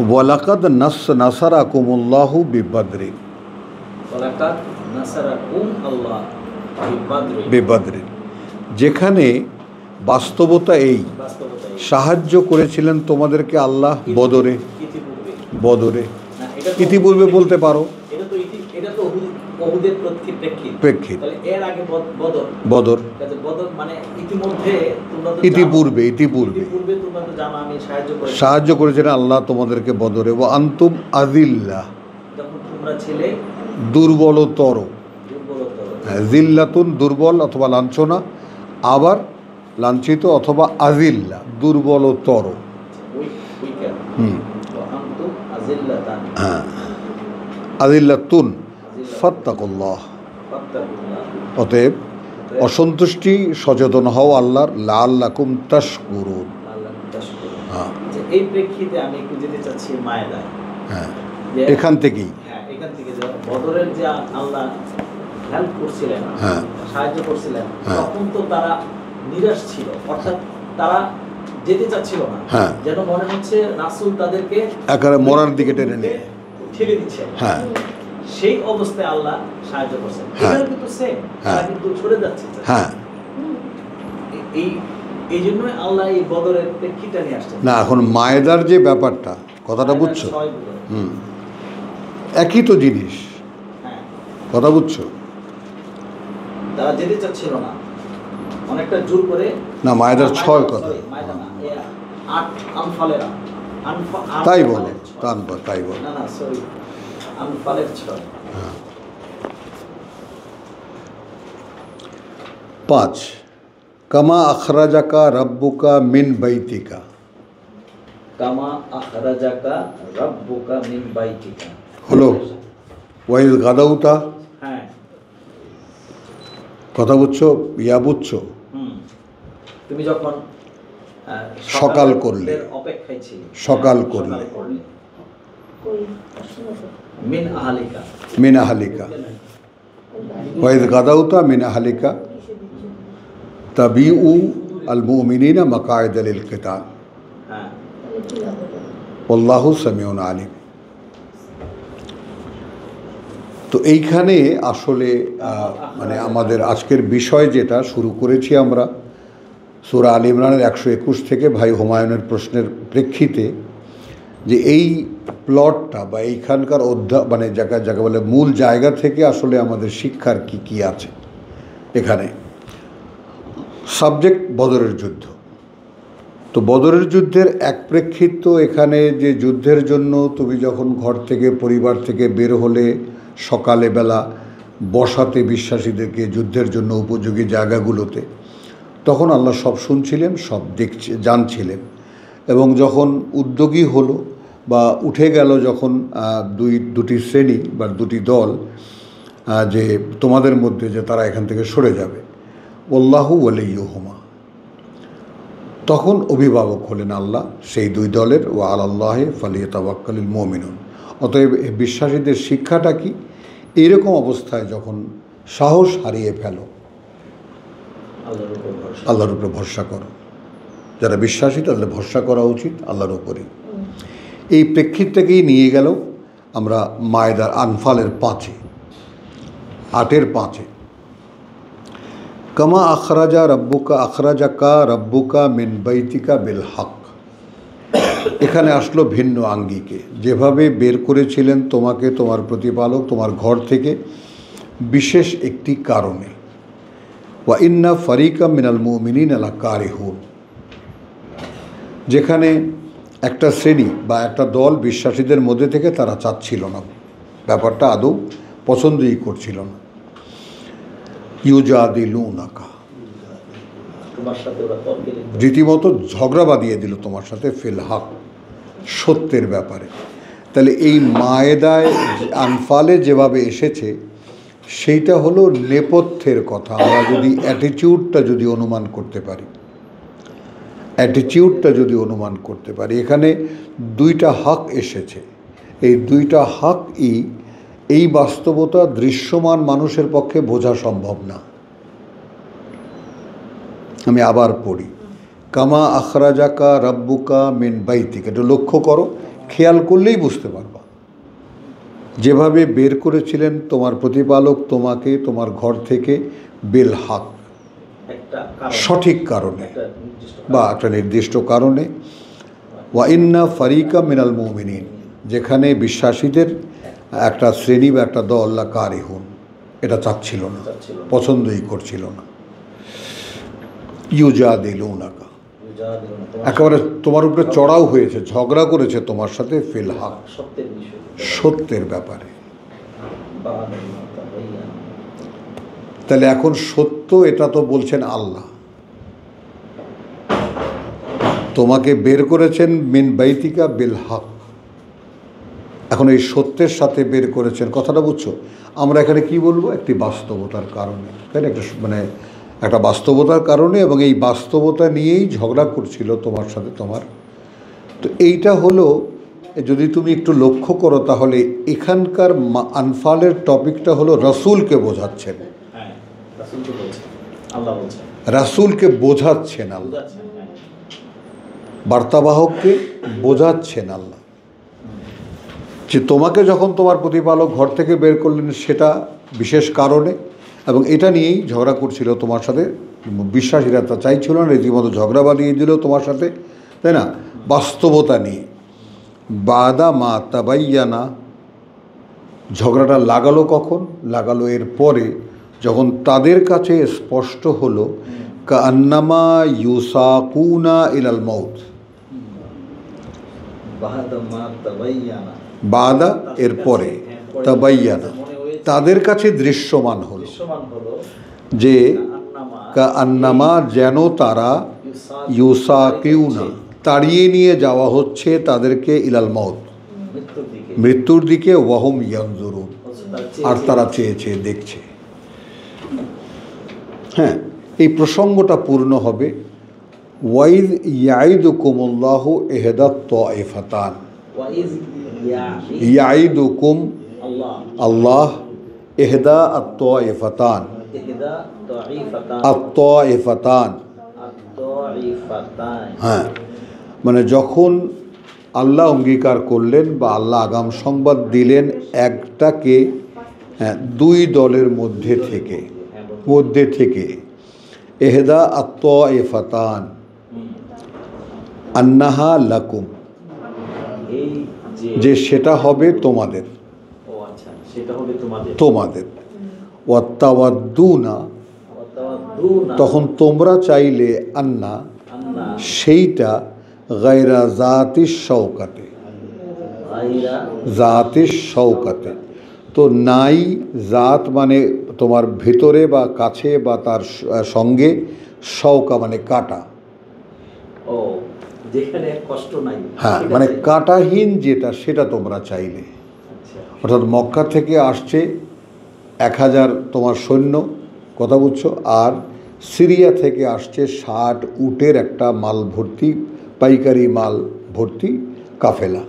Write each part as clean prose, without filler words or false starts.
ওয়ালাকাদ নাসারাকুমুল্লাহু বিবদরিন, ওয়ালাকাদ নাসারাকুম আল্লাহ বিবদরিন, যেখানে বাস্তবতা এই সাহায্য করেছিলেন তোমাদেরকে আল্লাহ বদরে। বদরে ইতিপূর্বে বলতে পারো, প্রেক্ষিত বদর ইতিপূর্বে সাহায্য করেছিলেন আল্লাহ তোমাদেরকে বদরে। ও আন্তুম আযিল্লাহ, দুর্বলতর। জিল্লাতুন দুর্বল অথবা লাঞ্ছনা, আবার লাঞ্ছিত অথবা আজিল্লা দুর্বলতর। হ্যাঁ, আজিল্লাতুন ফাত্তাকুল্লাহ। অতএব অসন্তুষ্টি সচেতন হও আল্লাহর, লাআল্লাকুম তাশকুরুন। হ্যাঁ, এই প্রেক্ষিতে আমি একটু যেতে চাচ্ছি মায়েদায়। হ্যাঁ, এখান থেকেই বদরের যে আল্লাহ হেল্প করছিলেন, হ্যাঁ, সাহায্য করছিলেন, তখন তো তারা নিরাশ ছিল, অর্থাৎ তারা যেতে চাচ্ছিল না। হ্যাঁ, যেন মনে হচ্ছে রাসূল তাদেরকে একেবারে মরার দিকে টেনে নিয়ে ঠেলে দিচ্ছে। হ্যাঁ, সেই অবস্থায় আল্লাহ সাহায্য করছেন। এটা কিন্তু সেম, তারা কিন্তু সরে যাচ্ছে। হ্যাঁ, এই জন্যই আল্লাহ এই বদরের প্রেক্ষিতে নিয়ে আসছেন। না, এখন মায়েদার যে ব্যাপারটা, কথাটা বুঝছো? একই তো জিনিস, কথা বুঝছো? তারা যেতে চাচ্ছিল না, অনেকটা জোর করে। না, মায়েদার 6 কথা, তাই বলে, তাই বলে। না না, সরি, আনফালের 6। 5 কামা আখরাজাকা রাব্বুকা মিন বাইতিকা। কামা আখরাজাকা রাব্বুকা মিন বাইতিকা হলো ওয়াইজ গাদাউতা। হ্যাঁ, কথা বুঝছো? ইয়া বুঝছো? তুমি যখন সকাল করলে, অপেক্ষায় ছিলে, সকাল করলে, মিন আহলিকা, মিন আহলিকা, ওয়াইজ গাদাউতা মিন আহলিকা তাবিউ আল মুমিনিনা মাকায়েদ লিল কিতাল, হ্যাঁ, আল্লাহু সামিউন আলিম। তো এইখানে আসলে মানে আমাদের আজকের বিষয় যেটা শুরু করেছি আমরা সূরা আল ইমরানের 121 থেকে ভাই হুমায়ুনের প্রশ্নের প্রেক্ষিতে, যে এই প্লটটা বা এইখানকার মানে যাকে বলে মূল জায়গা থেকে আসলে আমাদের শিক্ষার কি কি আছে। এখানে সাবজেক্ট বদরের যুদ্ধ। তো বদরের যুদ্ধের এক প্রেক্ষিত তো এখানে যে যুদ্ধের জন্য তুমি যখন ঘর থেকে পরিবার থেকে বের হলে সকালে বেলা বসাতে বিশ্বাসীদেরকে যুদ্ধের জন্য উপযোগী জায়গাগুলোতে, তখন আল্লাহ সব শুনছিলেন, সব জানছিলেন। এবং যখন উদ্যোগী হলো বা উঠে গেল যখন দুটি শ্রেণী বা দুটি দল, যে তোমাদের মধ্যে যে তারা এখান থেকে সরে যাবে, আল্লাহু ওয়ালিয়ুহুমা, তখন অভিভাবক হলেন আল্লাহ সেই দুই দলের। ও আলাল্লাহি ফালিয়াতাওয়াক্কালিল মুমিনুন। অতএব বিশ্বাসীদের শিক্ষাটা কি? এইরকম অবস্থায় যখন সাহস হারিয়ে ফেলো, আল্লাহর উপরে ভরসা করো। যারা বিশ্বাসী তাদের ভরসা করা উচিত আল্লাহর উপরেই। এই প্রেক্ষিত থেকেই নিয়ে গেল আমরা মায়েদার আনফালের 5-এ, 8-এর 5-এ, কামা আখরাজাকা রাব্বুকা মিন বাইতিকা বিল হক। এখানে আসলো ভিন্ন আঙ্গিকে, যেভাবে বের করেছিলেন তোমাকে তোমার প্রতিপালক তোমার ঘর থেকে বিশেষ একটি কারণে। ওয়া ইন্না ফারিকা মিনাল মুমিনিনা লাকারিহুন, যেখানে একটা শ্রেণী বা একটা দল বিশ্বাসীদের মধ্যে থেকে তারা চাচ্ছিল না, ব্যাপারটা আদৌ পছন্দই করছিল না। ইউজাদিলুনাকা, রীতিমতো ঝগড়া বাঁধিয়ে দিল তোমার সাথে ফিল হক, সত্যের ব্যাপারে। তাহলে এই মায়েদায় আনফালে যেভাবে এসেছে সেইটা হলো নেপথ্যের কথা। আমরা যদি অ্যাটিটিউডটা যদি অনুমান করতে পারি, এখানে দুইটা হক এসেছে। এই দুইটা হকই এই বাস্তবতা দৃশ্যমান মানুষের পক্ষে বোঝা সম্ভব না। আমি আবার পড়ি, কামা আখরাজাকা রাব্বুকা মিন বাইতিক, এটা লক্ষ্য করো, খেয়াল করলেই বুঝতে পারবা। যেভাবে বের করেছিলেন তোমার প্রতিপালক তোমাকে তোমার ঘর থেকে বিল হক, সঠিক কারণে বা একটা নির্দিষ্ট কারণে। ওয়া ইন্না ফারিকা মিনাল মুমিনিন, যেখানে বিশ্বাসীদের একটা শ্রেণী বা একটা দল লা কারিহুন, এটা চাচ্ছিল না, পছন্দই করছিল না। ইউজাদিলুনাকা, একেবারে তোমার উপরে চড়াও হয়েছে, ঝগড়া করেছে তোমার সাথে ফিল হক, সত্যের ব্যাপারে। তাহলে এখন সত্য এটা তো বলছেন আল্লাহ, তোমাকে বের করেছেন মিন বাইতিকা বিল হক, এখন এই সত্যের সাথে বের করেছেন, কথাটা বুঝছো? আমরা এখানে কি বলবো, একটি বাস্তবতার কারণে, তাই না? একটা বাস্তবতার কারণে, এবং এই বাস্তবতা নিয়েই ঝগড়া করছিল তোমার সাথে তোমার। তো এইটা হলো, যদি তুমি একটু লক্ষ্য করো তাহলে এখানকার আনফালের টপিকটা হলো রাসূলকে বোঝাচ্ছেন, রাসূলকে বোঝাচ্ছেন আল্লাহ, বার্তাবাহককে বোঝাচ্ছেন আল্লাহ, যে তোমাকে যখন তোমার প্রতিপালক ঘর থেকে বের করলেন সেটা বিশেষ কারণে, এবং এটা নিয়েই ঝগড়া করছিল তোমার সাথে। বিশ্বাসীরা তা চাইছিল না, রীতিমতো ঝগড়া বানিয়ে দিল তোমার সাথে, তাই না? বাস্তবতা নিয়ে। বাদা মা তাবাইয়ানা, ঝগড়াটা লাগালো কখন? লাগালো এর পরে, যখন তাদের কাছে স্পষ্ট হলো কান্নামা ইউসাকুনা ইলাল মউত। বাদা এর পরে, তাবাইয়ানা তাদের কাছে দৃশ্যমান হলো, যে কান্নামা যেন তারা ইউসাকিউনা তাড়িয়ে নিয়ে যাওয়া হচ্ছে তাদেরকে ইলাল মউত, মৃত্যুর দিকে, ওয়াহুম ইয়ানজুরুন, আর তারা চেয়ে চেয়ে দেখছে। হ্যাঁ, এই প্রসঙ্গটা পূর্ণ হবে ওয়াইদ ইয়াইদুকুমুল্লাহু ইহদাত তাইফাতান, ইয়াইদুকুম আল্লাহ ইহদা আত-তাইফাতান, আত-তাইফাতান, হ্যাঁ, মানে যখন আল্লাহ অঙ্গীকার করলেন বা আল্লাহ আগাম সংবাদ দিলেন একটাকে, দুই দলের মধ্যে থেকে এহদা আত-তাইফাতান আন্নাহা লাকুম, যে সেটা হবে তোমাদের, ওয়াত্তাওয়াদ্দুনা, তখন তোমরা চাইলে আন্না সেইটা গায়রা জাতিস শওকাতে, জাতিস শওকাতে, তো নাই জাত মানে তোমার ভেতরে বা কাছে বা তার সঙ্গে, শওকা মানে কাটা, যেখানে কষ্ট নাই, হ্যাঁ, মানে কাঁটাহীন যেটা, সেটা তোমরা চাইলে। অর্থাৎ মক্কা থেকে আসছে 1000 তোমার সৈন্য, কথা বুঝছো, আর সিরিয়া থেকে আসছে 60 উটের একটা মাল ভর্তি, পাইকারি মাল ভর্তি কাফেলা,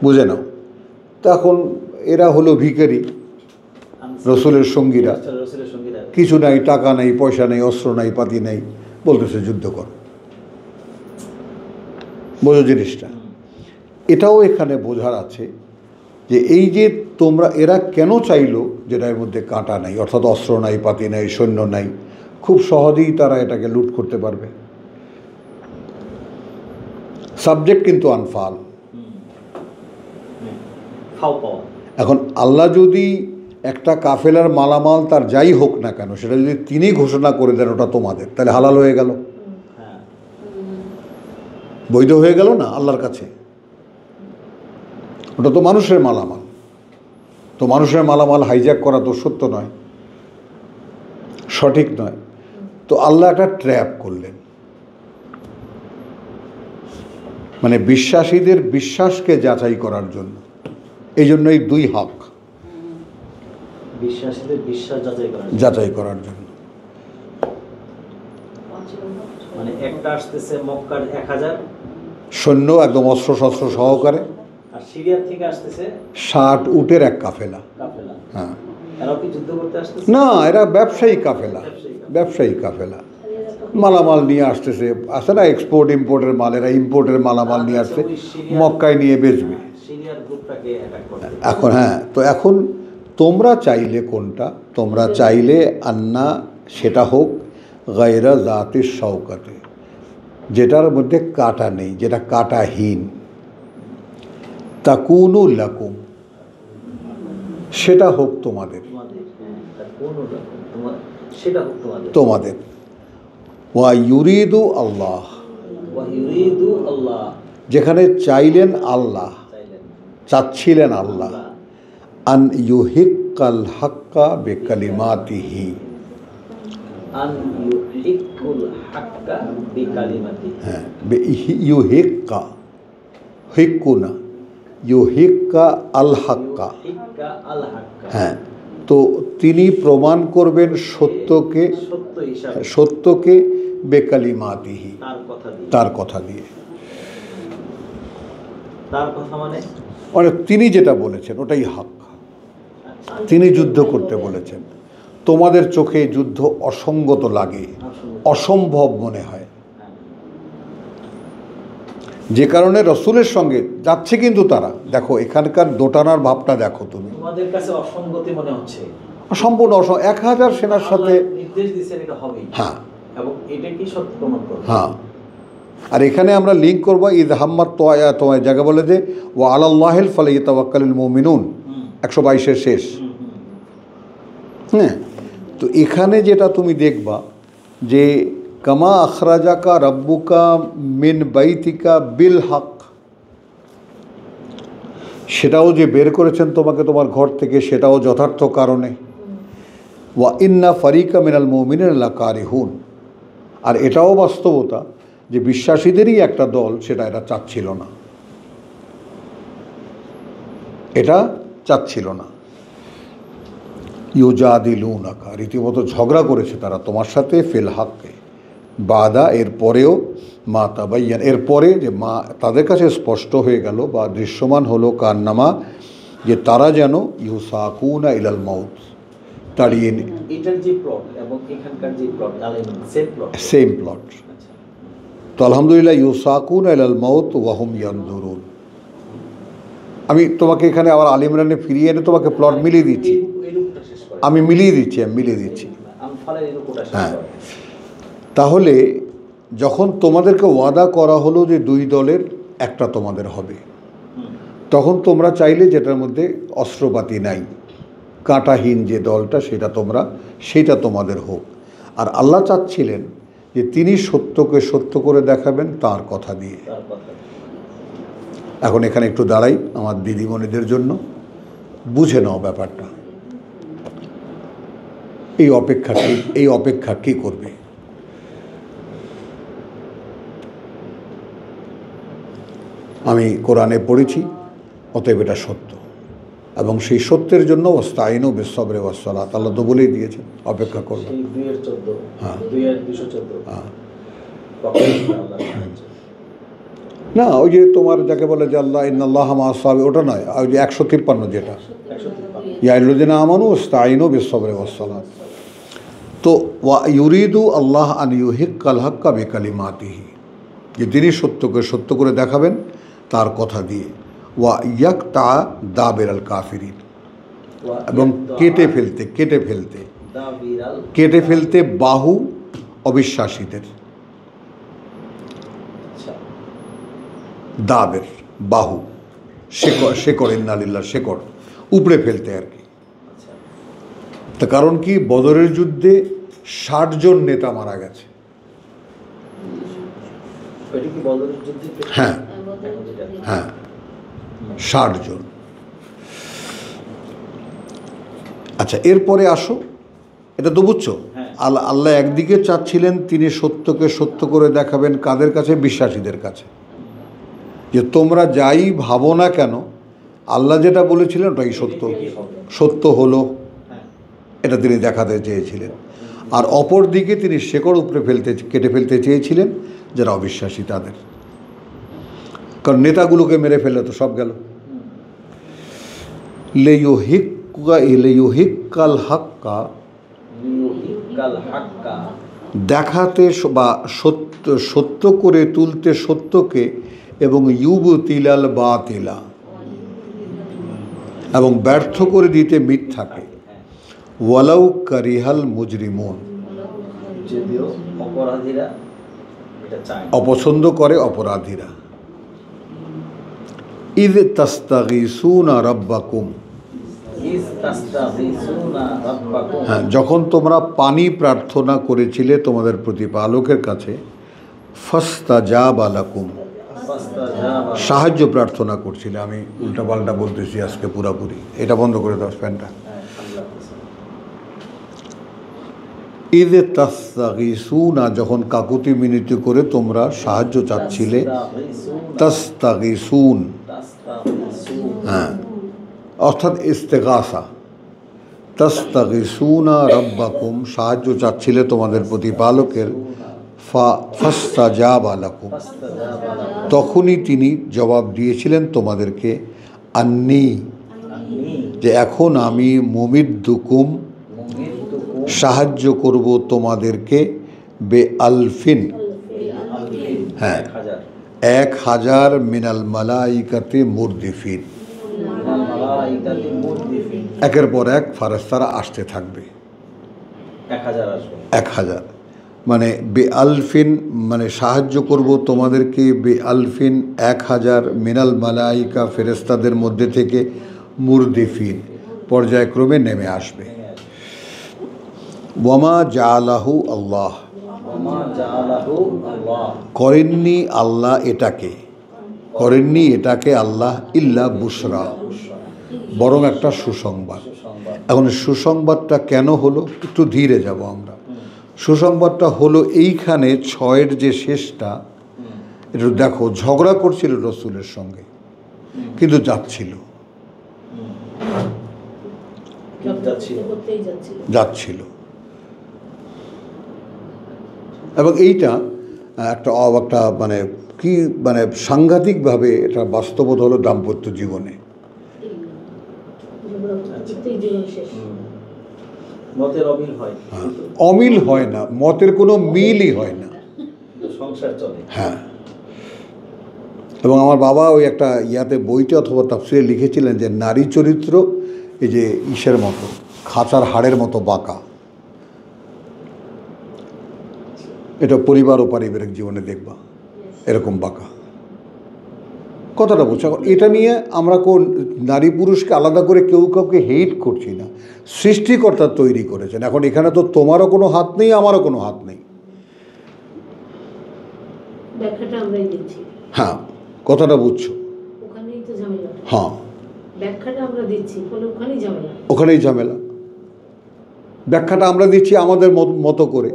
বুঝে নাও। তখন এরা হলো ভিখারি, রসুলের সঙ্গীরা, কিছু নাই, টাকা নাই, পয়সা নেই, অস্ত্র নাই, পাতি নাই, বলতেছে যুদ্ধ কর। বোঝো জিনিসটা। এটাও এখানে বোঝার আছে যে এই যে তোমরা, এরা কেন চাইলো যেটা এর মধ্যে কাঁটা নাই, অর্থাৎ অস্ত্র নাই, পাতি নাই, সৈন্য নাই, খুব সহজেই তারা এটাকে লুট করতে পারবে। সাবজেক্ট কিন্তু আনফাল। এখন আল্লাহ যদি একটা কাফেলার মালামাল তার যাই হোক না কেন, সেটা যদি তিনি ঘোষণা করে দেন ওটা তোমাদের, তাহলে হালাল হয়ে গেল, বৈধ হয়ে গেল না আল্লাহর কাছে। ওটা তো মানুষের মালামাল, তো মানুষের মালামাল হাইজ্যাক করা তো সত্য নয়, সঠিক নয়। তো আল্লাহ একটা ট্র্যাপ করলেন, মানে বিশ্বাসীদের বিশ্বাসকে যাচাই করার জন্য। এই জন্য এই দুই হক, বিশ্বাসীদের বিশ্বাস যাচাই করার জন্য। মানে একটা আসতেছে মক্কার 1000 সৈন্য, একদম অস্ত্র শস্ত্র সহকারে, আর সিরিয়া থেকে আসতেছে 60 উটের এক কাফেলা। হ্যাঁ, এরাও কি যুদ্ধ করতে আসতেছে? না, এরা ব্যবসায়ী কাফেলা। ব্যবসায়ী কাফেলা, মালামাল নিয়ে আসতেছে, আসে না এক্সপোর্ট ইম্পোর্টের মালেরা, ইম্পোর্টের মালামাল নিয়ে আসছে, মক্কায় নিয়ে বেচবে। এখন হ্যাঁ, তো এখন তোমরা চাইলে কোনটা, তোমরা চাইলে আন্না সেটা হোক গায়রা জাতির শওকাতে, যেটার মধ্যে কাঁটা নেই, যেটা কাঁটাহীন, তাকুনু লাকুম, সেটা হোক তোমাদের, তোমাদের। ওয়া ইউরিদু আল্লাহ, যেখানে চাইলেন আল্লাহ, চাচ্ছিলেন আল্লাহ, আন ইউহিক্কাল হাক্কা বিকালিমাতিহি, হ্যাঁ, ইউহিক্কা, হিক্কুনা, ইউহিক্কা আল হাক্কা, হ্যাঁ, তো তিনি প্রমাণ করবেন সত্যকে, সত্যকে বেকালিমাতিহি, তার কথা দিয়ে। মানে তিনি যেটা বলেছেন ওটাই হক, তিনি যুদ্ধ করতে বলেছেন। তোমাদের চোখে যুদ্ধ অসঙ্গত লাগে, অসম্ভব মনে হয়, যে কারণে রসুলের সঙ্গে যাচ্ছে, কিন্তু তারা দেখো এখানকার দোটানার ভাবটা দেখো তুমি, তোমাদের কাছে অসঙ্গতি মনে হচ্ছে, সম্পূর্ণ 1000 সেনার সাথে নির্দেশ দিয়েছেন, এটা হবে, হ্যাঁ, এবং এটা কি সত্য প্রমাণ করবে, হ্যাঁ। আর এখানে আমরা লিঙ্ক করবো ঈদ হাম্মাত তোয়া তোমায় জায়গা বলে যে ও আলাল্লাহিল ফালাইয়াতাওয়াক্কালুল মুমিনুন, 122 শেষ, হ্যাঁ। তো এখানে যেটা তুমি দেখবা যে কামা আখরাজাকা রাব্বুকা মিন বাইতিকা বিল হক, সেটাও যে বের করেছেন তোমাকে তোমার ঘর থেকে, সেটাও যথার্থ কারণে। ওয়া ইন্না ফারিকা মিনাল মুমিনিনা লাকারিহুন, আর এটাও বাস্তবতা যে বিশ্বাসীদেরই একটা দল সেটা এটা চাচ্ছিল না, এটা চাচ্ছিল না। ইউজাদিলুনাকা, রীতিমতো ঝগড়া করেছে তারা তোমার সাথে, ফিল হাক্কে বাদা, এরপরেও মা তাবাইয়ান, এরপরে যে মা তাদের কাছে স্পষ্ট হয়ে গেল বা দৃশ্যমান হলো কান্নামা, যে তারা যেন ইউসাকুনা ইলাল মাউত, তাড়িয়ে, এটার যে প্লট এবং এখানকার যে প্লট সেম প্লট। তো আলহামদুলিল্লাহ, ইউসাকুনা ইলাল মাউত ওয়া হুম ইয়ানজুরুন। আমি তোমাকে এখানে আবার আল ইমরানে ফিরিয়ে এনে তোমাকে প্লট মিলিয়ে দিচ্ছি, আমি মিলিয়ে দিচ্ছি। হ্যাঁ, তাহলে যখন তোমাদেরকে ওয়াদা করা হলো যে 2 দলের একটা তোমাদের হবে, তখন তোমরা চাইলে যেটার মধ্যে অস্ত্রপাতি নাই, কাঁটাহীন যে দলটা, সেটা তোমাদের হোক। আর আল্লাহ চাচ্ছিলেন যে তিনি সত্যকে সত্য করে দেখাবেন তার কথা দিয়ে। এখন এখানে একটু দাঁড়াই আমার দিদিমণিদের জন্য, বুঝে নাও ব্যাপারটা, এই অপেক্ষা কি করবে। আমি কোরআনে পড়েছি, অতএব এটা সত্য, এবং সেই সত্যের জন্য ওয়াস্তাইনু বিসসবরি ওয়াসসালাত, আল্লাহ তো বলেই দিয়েছেন অপেক্ষা করবে। হ্যাঁ, না ওই যে তোমার যাকে বলে যে আল্লাহ ইন্নাল্লাহা মা'আস সাবিরিন, ওটা নয়, ওই যে 153 যেটা ইয়া আইয়ুহাল্লাযীনা আমানু ওয়াস্তাইনু বিসসবরি ওয়াসসালাত। তো ওয়া ইউরিদু আল্লাহ আন ইউহিক্কাল হাক্কা বিকালিমাতিহি, যে তিনি সত্যকে সত্য করে দেখাবেন তার কথা দিয়ে। ওয়া ইয়াকতা দাবিরাল কাফিরিন, এবং কেটে ফেলতে বাহু অবিশ্বাসীদের, দাবের বাহু, শেকড় ইন্নালিল্লাহ, শেকড় উপড়ে ফেলতে আর কি। তা কারণ কি, বদরের যুদ্ধে 60 জন নেতা মারা গেছে। হ্যাঁ হ্যাঁ, 60 জন। আচ্ছা, এরপরে আসো, এটা তো বুঝছো, আল্লাহ একদিকে চাচ্ছিলেন তিনি সত্যকে সত্য করে দেখাবেন কাদের কাছে, বিশ্বাসীদের কাছে, যে তোমরা যাই ভাবো না কেন আল্লাহ যেটা বলেছিলেন ওটাই সত্য হলো, এটা তিনি দেখাতে চেয়েছিলেন। আর অপর দিকে তিনি শেকড় উপরে কেটে ফেলতে চেয়েছিলেন যারা অবিশ্বাসী তাদের, কারণ নেতাগুলোকে মেরে ফেললে তো সব গেল। লিইউহিক্কাল হাক্কা ইউহিক্কাল হাক্কা, দেখাতে বা সত্য করে তুলতে সত্যকে, এবং ইউবতিলাল বাতিলা, এবং ব্যর্থ করে দিতে মিথ্যাকে। ওয়ালাউ কারিহাল মুজরিমুন, যদিও অপরাধীরা এটা চায় না। অপছন্দ করে অপরাধীরা। ইয তাস্তাগীসুনা রাব্বাকুম, ইয তাস্তাগীসুনা রাব্বাকুম, হ্যাঁ, যখন তোমরা পানি প্রার্থনা করেছিলে তোমাদের প্রতিপালকের কাছে, ফাস্তাজাবা লাকুম, ফাস্তাজাবা, সাহায্য প্রার্থনা করছিলে। আমি উল্টাপাল্টা বলতেছি আজকে পুরাপুরি, এটা বন্ধ করে দাও ফ্যানটা। ইয তাস্তাগীসুনা, যখন কাকুতি মিনতি করে তোমরা সাহায্য চাচ্ছিলে। তাস্তাগীসুন, হ্যাঁ, অর্থাৎ ইস্তেগাসা। তাস্তাগীসুনা রাব্বাকুম, সাহায্য চাচ্ছিলে তোমাদের প্রতিপালকের। ফাস্তাজাবা লাকুম, তখনই তিনি জবাব দিয়েছিলেন তোমাদেরকে, আন্নি, যে এখন আমি মুমিদ্দুকুম, সাহায্য করব তোমাদেরকে, বে আলফিন, হ্যাঁ, 1000 মিনাল মালাইকাতি মুরদিফিন, একের পর এক ফারেস্তারা আসতে থাকবে। 1000 মানে বে আলফিন, মানে সাহায্য করব তোমাদেরকে, বে আলফিন 1000 মিনাল মালাইকা, ফেরেস্তাদের মধ্যে থেকে, মুরদিফিন, পর্যায়ক্রমে নেমে আসবে। ওয়ামা জাআলাহু আল্লাহ, করেননি আল্লাহ এটাকে, করেননি এটাকে আল্লাহ, ইল্লা বুশরা, বরং একটা সুসংবাদ। এখন সুসংবাদটা কেন হলো, একটু ধীরে যাব আমরা। সুসংবাদটা হলো এইখানে 6-এর যে শেষটা, একটু দেখো, ঝগড়া করছিল রসুলের সঙ্গে, কিন্তু যাচ্ছিল। এবং এইটা একটা মানে কি, মানে সাংঘাতিকভাবে এটা বাস্তবতা হলো দাম্পত্য জীবনে। অমিল হয় না, মতের কোনো মিলই হয় না, সংসার চলে। হ্যাঁ। এবং আমার বাবা ওই একটা ইয়াতে বইতে অথবা তাফসিরে লিখেছিলেন যে নারী চরিত্র এই যে ইসের মতো, খাঁচার হাড়ের মতো বাঁকা। এটা পরিবার ও পারিবারিক জীবনে দেখবা এরকম বাঁকা। কথাটা বলছি, এটা নিয়ে আমরা কোন নারী পুরুষকে আলাদা করে কেউ কাউকে হেট করছি না, সৃষ্টিকর্তা তৈরি করেছেন। এখন এখানে তো তোমারও কোনো হাত নেই, আমারও কোনো হাত নেই। হ্যাঁ, কথাটা বুঝছো? হ্যাঁ, ওখানেই ঝামেলা। ব্যাখ্যাটা আমরা দিচ্ছি আমাদের মতো করে।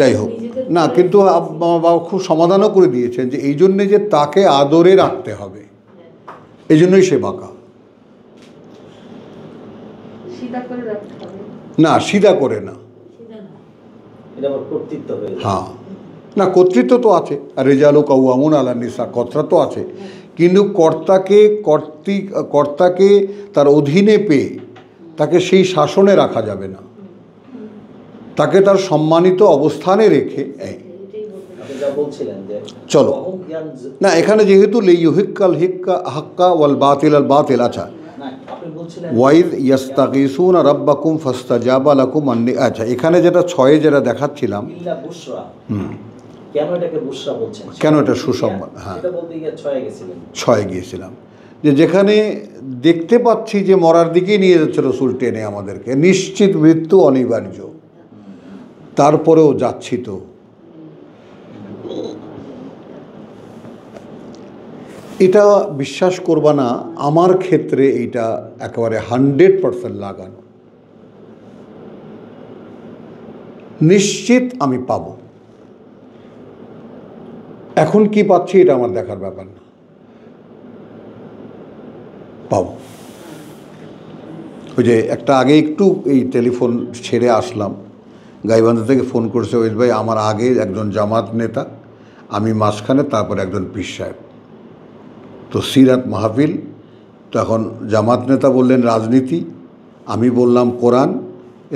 যাই হোক না, কিন্তু আমার বাবা খুব সমাধানও করে দিয়েছেন যে এই জন্যে যে তাকে আদরে রাখতে হবে, এই জন্যই সে বাঁকা। না, সিধা করে না, হ্যাঁ, না, কর্তৃত্ব তো আছে, আর রেজালু কাওয়ামুন আলান নিসা, কথা তো আছে, কিন্তু কর্তাকে তার অধীনে পেয়ে তাকে সেই শাসনে রাখা যাবে না, তাকে তার সম্মানিত অবস্থানে রেখে। চলো না, এখানে যেহেতু লিইউহিক্কাল হাক্কা ওয়াল বাতিল আল বাতিল, আচ্ছা, ওয়াইদ ইয়াস্তাগীসুনা রাব্বাকুম ফাস্তাজাবা লাকুম আন্নি, আচ্ছা, এখানে যেটা 6-এ যেটা দেখাচ্ছিলাম, কেন এটা সুসংবাদ, হ্যাঁ, 6-এ গিয়েছিলাম, যে যেখানে দেখতে পাচ্ছি যে মরার দিকেই নিয়ে যাচ্ছে রসুল টেনে আমাদেরকে, নিশ্চিত মৃত্যু অনিবার্য, তারপরেও যাচ্ছি। তো এটা বিশ্বাস করবা না, আমার ক্ষেত্রে এইটা একেবারে 100% লাগানো, নিশ্চিত আমি পাবো। এখন কি পাচ্ছি এটা আমার দেখার ব্যাপার না, পাবো। ওই যে একটা আগে একটু এই টেলিফোন ছেড়ে আসলাম, গাইবান্ধা থেকে ফোন করছে, ওই ভাই আমার আগে একজন জামাত নেতা, আমি মাঝখানে, তারপর একজন পীর সাহেব, তো সিরাত মাহফিল। তো এখন জামাত নেতা বললেন রাজনীতি, আমি বললাম কোরআন,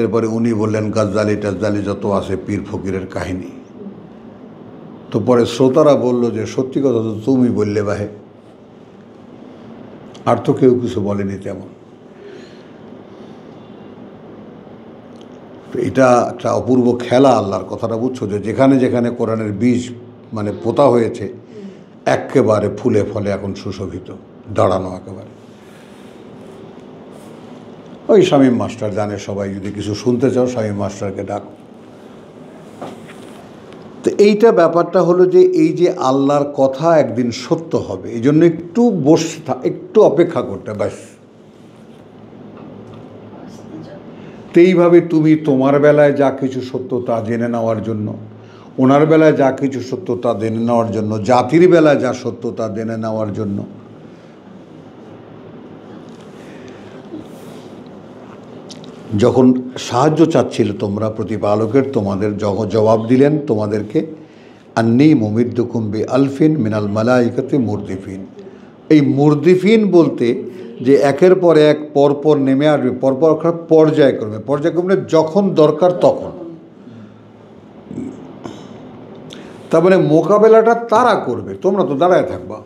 এরপরে উনি বললেন গাজ্জালি টাজ্জালি যত আছে পীর ফকিরের কাহিনী। তো পরে শ্রোতারা বলল যে সত্যি কথা তো তুমি বললে ভাই, আর তো কেউ কিছু বলেনি তেমন। তো এটা একটা অপূর্ব খেলা আল্লাহর, কথাটা বুঝছো, যে যেখানে যেখানে কোরআনের বীজ মানে পোতা হয়েছে একেবারে ফুলে ফলে এখন সুশোভিত, দাঁড়ানো একেবারে। ওই শামীম মাস্টার জানে, সবাই যদি কিছু শুনতে চাও শামীম মাস্টারকে ডাকো। তো এইটা ব্যাপারটা হলো যে এই যে আল্লাহর কথা একদিন সত্য হবে, এই জন্য একটু একটু অপেক্ষা করতে, ব্যাস। তো এইভাবে তুমি তোমার বেলায় যা কিছু সত্য তা জেনে নেওয়ার জন্য, ওনার বেলায় যা কিছু সত্য তা জেনে নেওয়ার জন্য, জাতির বেলায় যা সত্য তা জেনে নেওয়ার জন্য যখন সাহায্য চাচ্ছিল তোমরা প্রতিপালকের, তোমাদের জবাব দিলেন তোমাদেরকে আন্নী মুমিদ্দুকুম বি আলফিন মিনাল মালাইকাতি মুরদিফিন। এই মুরদিফিন বলতে যে একের পর এক পরপর নেমে আসবে, পরপর পর্যায়ক্রমে, পর্যায়ক্রমে যখন দরকার তখন। তার মানে মোকাবেলাটা তারা করবে, তোমরা তো দাঁড়ায় থাকবা।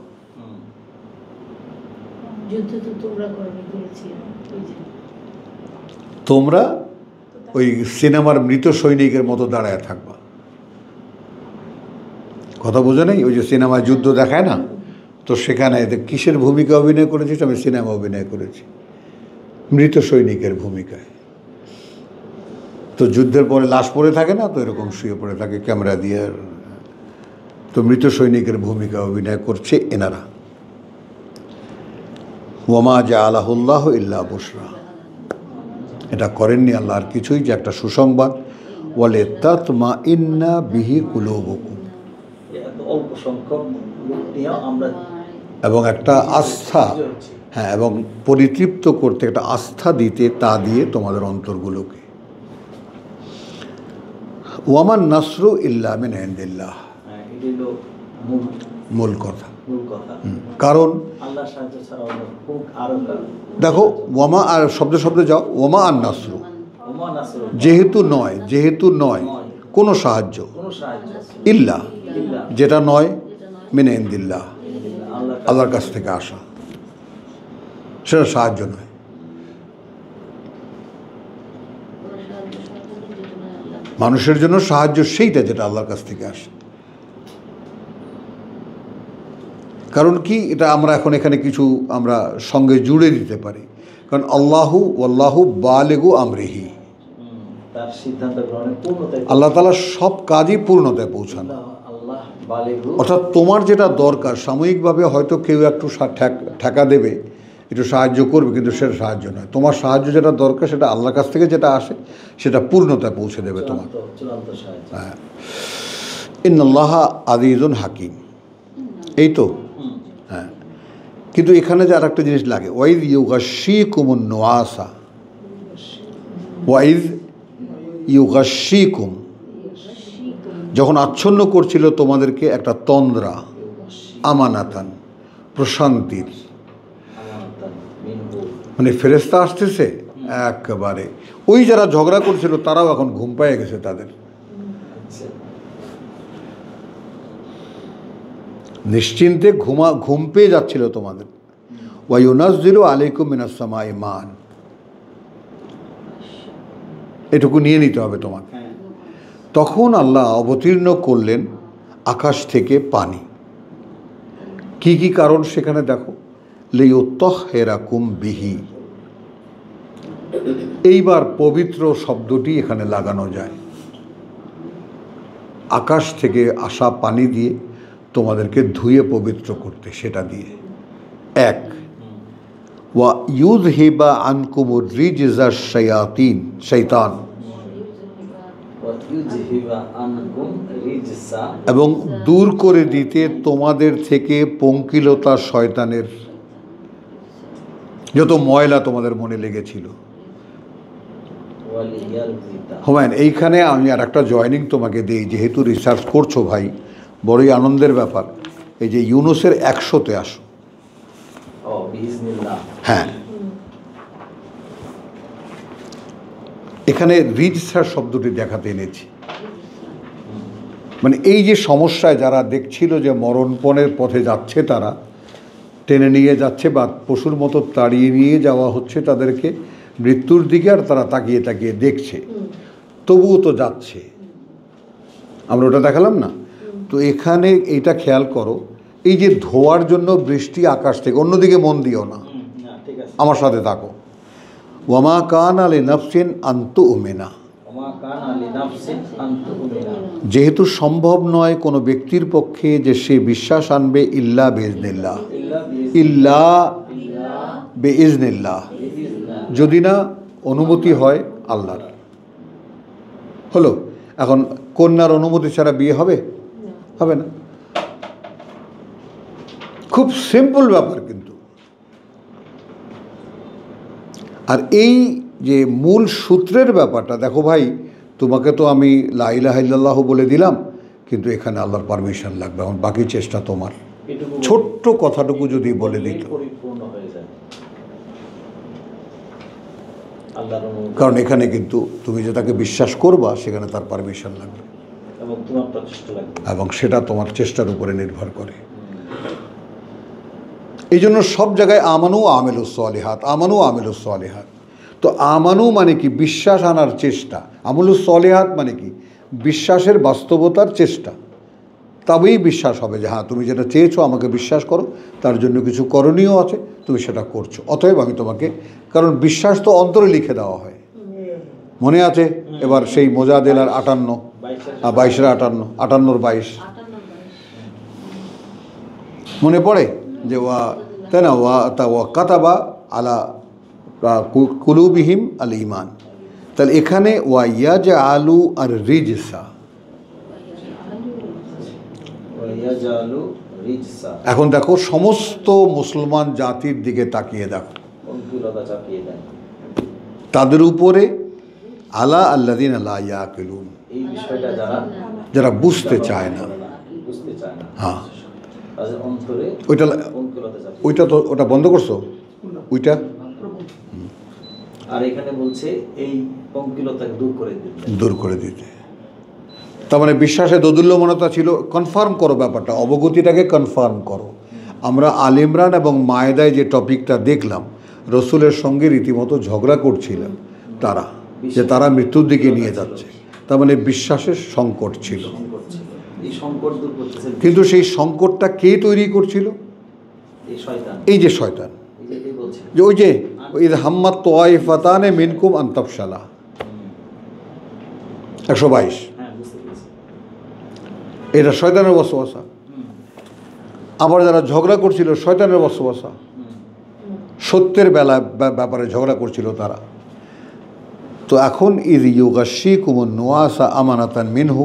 তোমরা ওই সিনেমার মৃত সৈনিকের মতো দাঁড়ায় থাকবা। কথা বোঝো নেই? ওই যে সিনেমায় যুদ্ধ দেখায় না, তো সেখানে কিসের ভূমিকা অভিনয় করেছিস? আমি সিনেমা অভিনয় করেছি মৃত সৈনিকের ভূমিকায়। তো যুদ্ধের পরে লাশ পড়ে থাকে না, তো এরকম শুয়ে পড়ে থাকে ক্যামেরা দিয়ে, তো মৃত সৈনিকের ভূমিকা অভিনয় করছে এনারা। ওয়ামা জাআলাহুল্লাহ ইল্লা বুশরা, এটা করেননি আল্লাহ আর কিছুই, যে একটা সুসংবাদ, ওয়ালে তাতমাইন্না বিহি কুলুবুকুম, এবং একটা আস্থা, হ্যাঁ, এবং পরিতৃপ্ত করতে, একটা আস্থা দিতে, তা দিয়ে তোমাদের অন্তরগুলোকে। ওয়ামান নাসরু ইল্লা মিন ইনদিল্লাহ, মূল কথা। কারণ দেখো, ওয়ামা আর শব্দে যাও, ওয়ামা আর নাসরু, যেহেতু নয় কোনো সাহায্য, ইল্লা যেটা নয়, মিন ইনদিল্লাহ আল্লাহর কাছ থেকে আসা, সেটা সাহায্য নয়। মানুষের জন্য সাহায্য সেইটা যেটা আল্লাহর কাছ থেকে আসে। কারণ কি, এটা আমরা এখন এখানে কিছু আমরা সঙ্গে জুড়ে দিতে পারি, কারণ আল্লাহু বালিগু আমরিহি, আল্লাহ তাআলা সব কাজই পূর্ণতায় পৌঁছান। অর্থাৎ তোমার যেটা দরকার, সাময়িকভাবে হয়তো কেউ একটু ঠেকা দেবে, একটু সাহায্য করবে, কিন্তু সেটা সাহায্য নয়। তোমার সাহায্য যেটা দরকার, সেটা আল্লাহর কাছ থেকে যেটা আসে, সেটা পূর্ণতায় পৌঁছে দেবে তোমার। হ্যাঁ, ইন্নাল্লাহা আজিজুন হাকিম, এই তো। হ্যাঁ, কিন্তু এখানে যে আর একটা জিনিস লাগে, ওয়াইদ ইউগাশিকুমুন নুআসা, ওয়াইদ ইউগাশিকুম, যখন আচ্ছন্ন করছিল তোমাদেরকে একটা তন্দ্রা, আমানাতান, প্রশান্তির, মানে ফেরেশতা আসতেছে একেবারে। ওই যারা ঝগড়া করছিল তারাও এখন ঘুম পেয়ে গেছে, তাদের নিশ্চিন্তে ঘুম পেয়ে যাচ্ছিল তোমাদের। ওয়া ইউনাজ্জিলু আলাইকুম মিনাস সামাই মান, এটুকু নিয়ে নিতে হবে তোমাকে। তখন আল্লাহ অবতীর্ণ করলেন আকাশ থেকে পানি। কি কি কারণ সেখানে দেখো, লিয়ুত্তাহহিরাকুম বিহি, এইবার পবিত্র শব্দটি এখানে লাগানো যায়। আকাশ থেকে আসা পানি দিয়ে তোমাদেরকে ধুয়ে পবিত্র করতে, সেটা দিয়ে। এক, ওয়া ইউযহিবা আনকুমুর রিজজা শায়াতিন, শয়তান, এবং দূর করে দিতে তোমাদের থেকে পঙ্কিলতা, শয়তানের যত ময়লা তোমাদের মনে লেগেছিল। হুমায়ুন, এইখানে আমি আর একটা জয়েনিং তোমাকে দিই, যেহেতু রিসার্চ করছো ভাই, বড়ই আনন্দের ব্যাপার। এই যে ইউনুসের 100-তে আসো। হ্যাঁ, এখানে রিজসার শব্দটি দেখাতে এনেছি, মানে এই যে সমস্যায় যারা দেখছিল যে মরণপণের পথে যাচ্ছে, তারা টেনে নিয়ে যাচ্ছে বা পশুর মতো তাড়িয়ে নিয়ে যাওয়া হচ্ছে তাদেরকে মৃত্যুর দিকে, আর তারা তাকিয়ে তাকিয়ে দেখছে, তবুও তো যাচ্ছে। আমরা ওটা দেখালাম না? তো এখানে এইটা খেয়াল করো, এই যে ধোয়ার জন্য বৃষ্টি আকাশ থেকে, অন্যদিকে মন দিও না, আমার সাথে থাকো। ওয়ামা কানা লিনাফসিন আন তুমিনা, যেহেতু সম্ভব নয় কোনো ব্যক্তির পক্ষে যে সে বিশ্বাস আনবে ইল্লা বিইজনিল্লাহ, ইল্লা বিইজনিল্লাহ, যদি না অনুমতি হয় আল্লাহর। হলো, এখন কন্যার অনুমতি ছাড়া বিয়ে হবে? হবে না। খুব সিম্পল ব্যাপার কিন্তু। আর এই যে মূল সূত্রের ব্যাপারটা দেখো ভাই, তোমাকে তো আমি লা ইলাহা ইল্লাল্লাহু বলে দিলাম, কিন্তু এখানে আল্লাহর পারমিশন লাগবে। এখন বাকি চেষ্টা তোমার। ছোট্ট কথাটুকু যদি বলে দিত, কারণ এখানে কিন্তু তুমি যে তাকে বিশ্বাস করবা সেখানে তার পারমিশন লাগবে, এবং সেটা তোমার চেষ্টার উপরে নির্ভর করে। এই জন্য সব জায়গায় আমানু আমিলুস সালিহাত, আমানু আমিলুস সালিহাত। তো আমানু মানে কি? বিশ্বাস আনার চেষ্টা। আমলুস সালিহাত মানে কি? বিশ্বাসের বাস্তবতার চেষ্টা। তবেই বিশ্বাস হবে যে হ্যাঁ, তুমি যেটা চেয়েছো আমাকে বিশ্বাস করো, তার জন্য কিছু করণীয় আছে, তুমি সেটা করছো, অতএব আমি তোমাকে। কারণ বিশ্বাস তো অন্তরে লিখে দেওয়া হয়, মনে আছে? এবার সেই মোজাদেলার 58, 22-এর 58, 58-র 22 মনে পড়ে যে ওয়া তাই না, ওয়া কাতাবা আলা কুলুবিহিম আল ঈমান। তাহলে এখানে ওয়া ইয়াজআলু আর রিজসা, এখন দেখো সমস্ত মুসলমান জাতির দিকে তাকিয়ে দেখো, তাদের উপরে আলা আল্লাযিনা লা ইয়াকিলুন, যারা বুঝতে চায় না। হ্যাঁ, ওইটা তো ওটা বন্ধ করছো, ওইটা। আর এখানে বলছে এই পঙ্কিলতাকে দূর করে দিতে। তার মানে বিশ্বাসে দোদুল্যমনতা ছিল, কনফার্ম করো ব্যাপারটা, অবগতিটাকে কনফার্ম করো। আমরা আল ইমরান এবং মায়েদায় যে টপিকটা দেখলাম, রসুলের সঙ্গে রীতিমতো ঝগড়া করছিলেন তারা, যে তারা মৃত্যুর দিকে নিয়ে যাচ্ছে। তার মানে বিশ্বাসের সংকট ছিল। কিন্তু সেই সংকটটা কে তৈরি করছিল? এই যে শয়তান, যে ওই যে ইদ হাম্মাত তাওয়াইফাতানে মিনকুম আন তাফশালা, 122, এটা শয়তানের ওয়াসওয়াসা। আবার যারা ঝগড়া করছিল, শয়তানের ওয়াসওয়াসা, সত্যের ব্যাপারে ঝগড়া করছিল তারা। তো এখন ইদ ইউগাশিকুমুন নুআসা আমানাতান মিনহু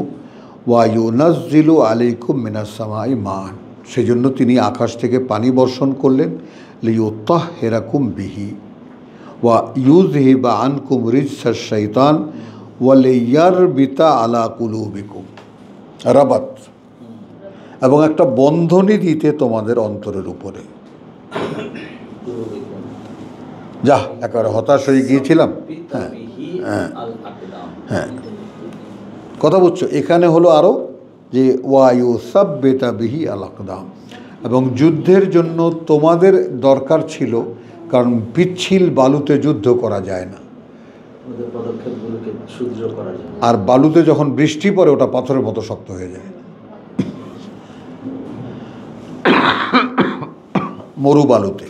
ওয়া ইউনাজ্জিলু আলাইকুম মিনাস সামাই মান, সেজন্য তিনি আকাশ থেকে পানি বর্ষণ করলেন, লিইউতাহহিরাকুম বিহি ওয়া ইউযহিবা আনকুম রিজসাশ শাইতান ওয়া লিয়ারবিতা আলা কুলুবিকুম, রাবাত, এবং একটা বন্ধনী দিতে তোমাদের অন্তরের উপরে। যা একেবারে হতাশ হয়ে গিয়েছিলাম। হ্যাঁ হ্যাঁ হ্যাঁ, কথা বুঝছো? এখানে হলো আরও যে ওয়ায়ু সাব্বেতা বিহি আল আকদাম, এবং যুদ্ধের জন্য তোমাদের দরকার ছিল, কারণ পিচ্ছিল বালুতে যুদ্ধ করা যায় না, আর বালুতে যখন বৃষ্টি পড়ে ওটা পাথরের মতো শক্ত হয়ে যায়, মরু বালুতে।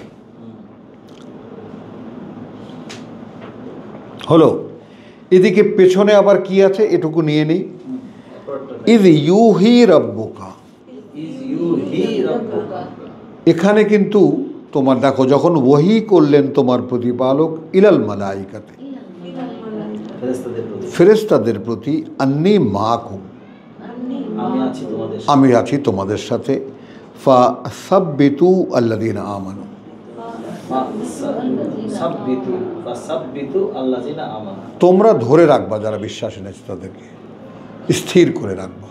হলো, এদিকে পেছনে আবার কি আছে এটুকু নিয়ে নেই। ইয ইউহি রাব্বুকা, এখানে কিন্তু তোমার দেখো, যখন ওহী করলেন তোমার প্রতিপালক ইলাল মালাইকাতে, ফেরেশতাদের প্রতি, আন্নী মাকুম, আমি আছি তোমাদের সাথে, ফাসাব্বিতু আল্লাযিনা আমানু, তোমরা ধরে রাখবা যারা বিশ্বাস এনেছে তাদেরকে, স্থির করে রাখবা।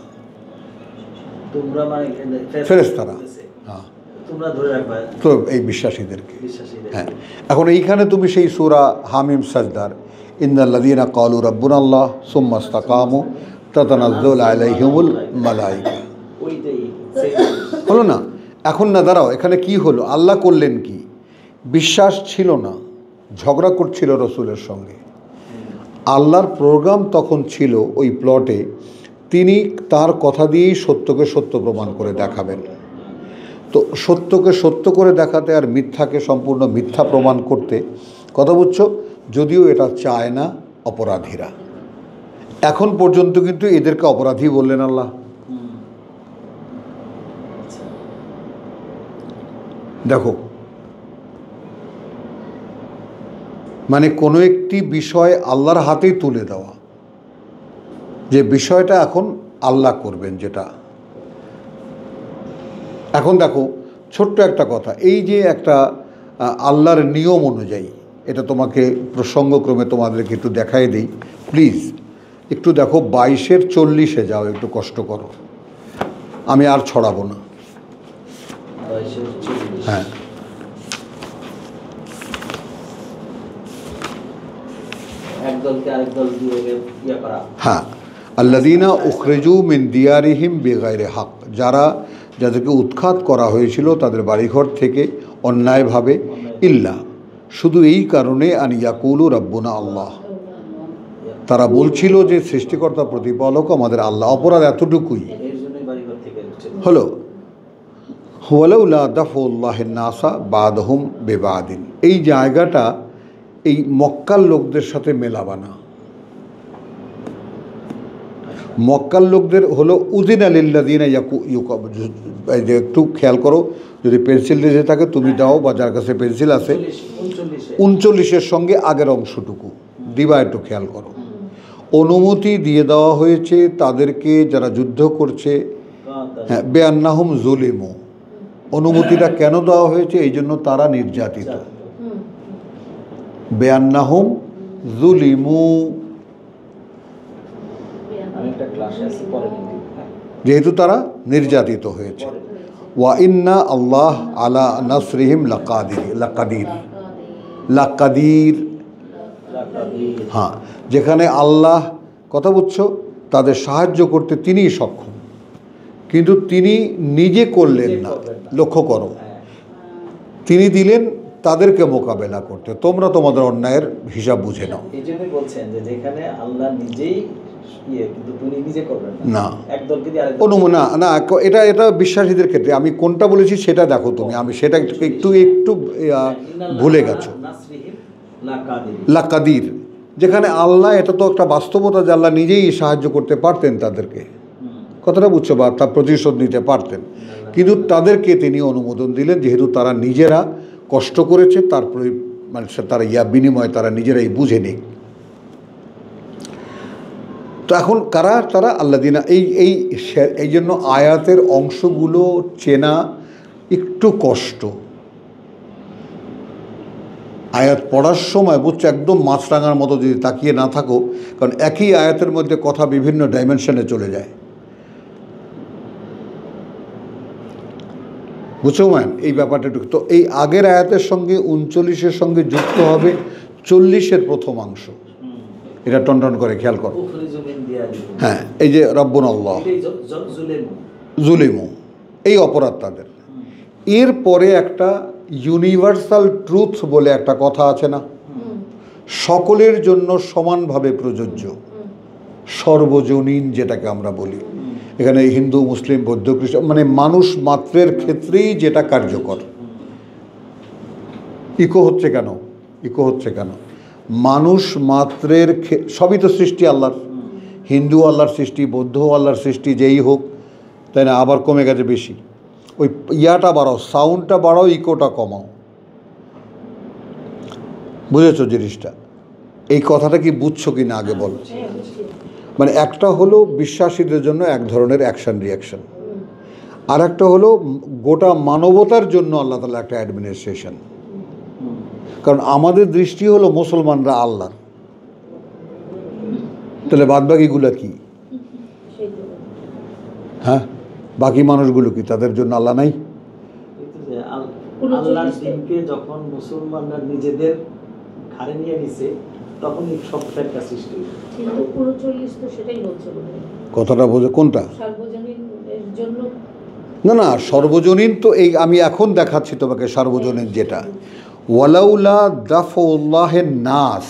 ফেরেশতারা, হ্যাঁ, তো এই বিশ্বাসীদেরকে। হ্যাঁ, এখন এইখানে তুমি সেই সূরা হামিম সাজদার ইন্নাল্লাযীনা ক্বালু রাব্বুনাল্লাহ সুম্মা ইসতাকামু তাতানাজ্জালু আলাইহিমুল মালায়েকা। ওইটাই হলো না? এখন না দাঁড়াও, এখানে কি হলো? আল্লাহ করলেন কি? বিশ্বাস ছিল না, ঝগড়া করছিল রসুলের সঙ্গে। আল্লাহর প্রোগ্রাম তখন ছিল ওই প্লটে, তিনি তার কথা দিয়েই সত্যকে সত্য প্রমাণ করে দেখাবেন। তো সত্যকে সত্য করে দেখাতে আর মিথ্যাকে সম্পূর্ণ মিথ্যা প্রমাণ করতে, কথা বুঝছো, যদিও এটা চায় না অপরাধীরা। এখন পর্যন্ত কিন্তু এদেরকে অপরাধী বললেন আল্লাহ। দেখো, মানে কোনো একটি বিষয় আল্লাহর হাতেই তুলে দেওয়া, যে বিষয়টা এখন আল্লাহ করবেন। যেটা এখন দেখো, ছোট্ট একটা কথা, এই যে একটা আল্লাহর নিয়ম অনুযায়ী, এটা তোমাকে প্রসঙ্গক্রমে তোমাদেরকে একটু দেখাই দিই প্লিজ। একটু দেখো 22-40 যাও, একটু কষ্ট করো, আমি আর ছড়াবো না। হ্যাঁ, হ্যাঁ, আল্লাযীনা উখরিজু মিন দিয়ারিহিম বিগাইরি হক, যাদেরকে উৎখাত করা হয়েছিল তাদের বাড়িঘর থেকে অন্যায়ভাবে, ইল্লা, শুধু এই কারণে, আন ইয়াকুলু রাব্বুনা আল্লাহ, তারা বলছিল যে সৃষ্টিকর্তা প্রতিপালক আমাদের আল্লাহ। অপরাধ এতটুকুই হলো। ওয়ালাউলা দাফউল্লাহিন নাসা বাদহুম বিবাদিন, এই জায়গাটা এই মক্কার লোকদের সাথে মেলাবা না। মক্কার লোকদের হলো উযিনা লিল্লাযীনা একটু খেয়াল করো, যদি পেন্সিল দিয়ে থাকে তুমি দাও, বা যার কাছে পেন্সিল আছে, 39-এর সঙ্গে আগের অংশটুকু দিবা, একটু খেয়াল করো। অনুমতি দিয়ে দেওয়া হয়েছে তাদেরকে যারা যুদ্ধ করছে, হ্যাঁ, বেআন্নাহুম যুলিমু, অনুমতিটা কেন দেওয়া হয়েছে? এই জন্য তারা নির্যাতিত। বেআন্নাহুম যুলিমু, যেহেতু তারা নির্যাতিত হয়েছে। ওয়া ইন্না আল্লাহ আলা নাসরিহিম লাকাদির, হ্যাঁ, যেখানে আল্লাহ, কথা বুঝছো, তাদের সাহায্য করতে তিনিই সক্ষম, কিন্তু তিনি নিজে করলেন না। লক্ষ্য করো, তিনি দিলেন তাদেরকে মোকাবেলা করতে। তোমরা তোমাদের অন্যায়ের হিসাব বুঝে নাও। এই জন্যই বলছেন যে যেখানে আল্লাহ নিজেই কিন্তু তুমি নিজে করবেন না, একদলকে দিয়ে আরেকদল, না না, এটা বিশ্বাসীদের ক্ষেত্রে। আমি কোনটা বলেছি সেটা দেখো তুমি, আমি সেটা একটু ভুলে গেছো। লাকাদির, যেখানে আল্লাহ, এটা তো একটা বাস্তবতা যে আল্লাহ নিজেই সাহায্য করতে পারতেন তাদেরকে, কথাটা বুঝছো, বা তার প্রতিশোধ নিতে পারতেন, কিন্তু তাদেরকে তিনি অনুমোদন দিলেন যেহেতু তারা নিজেরা কষ্ট করেছে, তারপরে মানে তারা বিনিময়ে তারা নিজেরাই বুঝে নিক। তো এখন তারা আল্লাযীনা, এই জন্য আয়াতের অংশগুলো চেনা একটু কষ্ট। আয়াত পড়ার সময় বুঝছো, একদম মাছরাঙার মতো যদি তাকিয়ে না থাকো, কারণ একই আয়াতের মধ্যে কথা বিভিন্ন ডাইমেনশনে চলে যায়, বুঝছো ম্যান, এই ব্যাপারটা একটু। তো এই আগের আয়াতের সঙ্গে 39-এর সঙ্গে যুক্ত হবে 40-এর প্রথমাংশ, এটা টনটন করে খেয়াল করো। হ্যাঁ, এই যে রাব্বুনাল্লাহ যুলিমু, এই অপরাধ তাদের। এরপরে একটা ইউনিভার্সাল ট্রুথ বলে একটা কথা আছে না, সকলের জন্য সমানভাবে প্রযোজ্য, সর্বজনীন যেটাকে আমরা বলি। এখানে হিন্দু, মুসলিম, বৌদ্ধ, খ্রিস্টান, মানে মানুষ মাত্রের ক্ষেত্রেই যেটা কার্যকর। ইকো হচ্ছে কেন? মানুষ মাত্রের সবই তো সৃষ্টি আল্লাহর, হিন্দু আল্লাহর সৃষ্টি, বৌদ্ধ আল্লাহর সৃষ্টি, যেই হোক, তাই না? আবার কমে গেছে বেশি, ওই ইয়াটা বাড়াও, সাউন্ডটা বাড়াও, ইকোটা কমাও, বুঝেছো জিনিসটা? এই কথাটা কি বুঝছো কি না আগে বলো। মানে একটা হলো বিশ্বাসীদের জন্য এক ধরনের অ্যাকশন রিয়াকশন, আর একটা হলো গোটা মানবতার জন্য আল্লাহ তাআলা একটা অ্যাডমিনিস্ট্রেশন। কারণ আমাদের দৃষ্টি হলো মুসলমানরা আল্লাহ, তাহলে বাদবাকিগুলো কি? হ্যাঁ, বাকি মানুষগুলো কি, তাদের জন্য আল্লাহ নাই? আল্লাহর দিনকে যখন মুসলমানরা নিজেদের ঘাড়ে নিয়ে নিছে, তখনই সব ফেরকা সৃষ্টি হয়েছে। কিন্তু 39 তো সেটাই বলছে বলে কথাটা বোঝো কোনটা? সার্বজনীনের জন্য না না, সর্বজনীন তো এই আমি এখন দেখাচ্ছি তোমাকে সর্বজনীন যেটা, ওয়ালাউলা দাফউল্লাহের নাস,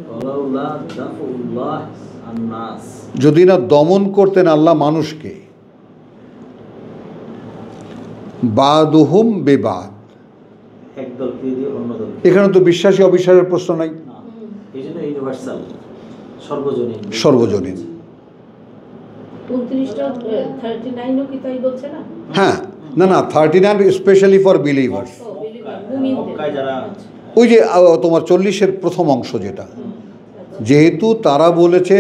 ওয়ালাউলা দাফউল্লাহ আন-নাস, যদি না দমন করতেন আল্লাহ মানুষকে, বাদুহুম বেবাদ, একদল দিয়ে অন্য দল, এখানে তো বিশ্বাসী অবিশ্বাসের প্রশ্ন নাই, এই জন্য ইউনিভার্সাল, সর্বজনীন। সর্বজনীন। 29টা 39ও কি তাই বলছে না? হ্যাঁ, না না, 39 স্পেশালি ফর বিলিভার্স। মক্কায় যারা ওই যে তোমার 40-এর প্রথম অংশ যেটা, যেহেতু তারা বলেছে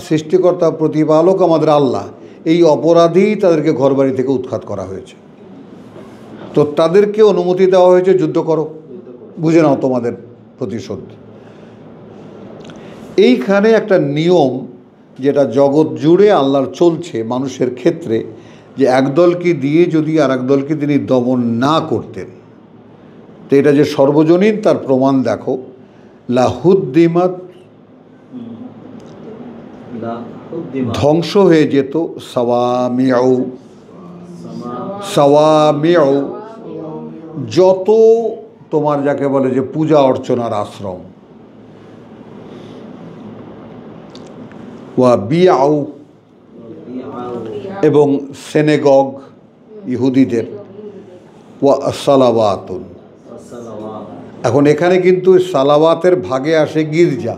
সৃষ্টিকর্তা প্রতিপালক আমাদের আল্লাহ, এই অপরাধেই তাদেরকে ঘরবাড়ি থেকে উৎখাত করা হয়েছে, তো তাদেরকে অনুমতি দেওয়া হয়েছে যুদ্ধ করো, বুঝে নাও তোমাদের প্রতিশোধ। এইখানে একটা নিয়ম যেটা জগৎ জুড়ে আল্লাহর চলছে মানুষের ক্ষেত্রে, যে একদলকে দিয়ে যদি আর একদলকে তিনি দমন না করতেন, তো এটা যে সর্বজনীন তার প্রমাণ দেখো, লাহুদ্দিমাত, ধ্বংস হয়ে যেত, সাওয়ামিউ, সাওয়ামিউ, যত তোমার যাকে বলে যে পূজা অর্চনার আশ্রম, ওয়া বিআউ, এবং সেনেগগ ইহুদিদের, ওয়া সালাওয়াতুন। এখন এখানে কিন্তু সালাওয়াতের ভাগে আসে গির্জা,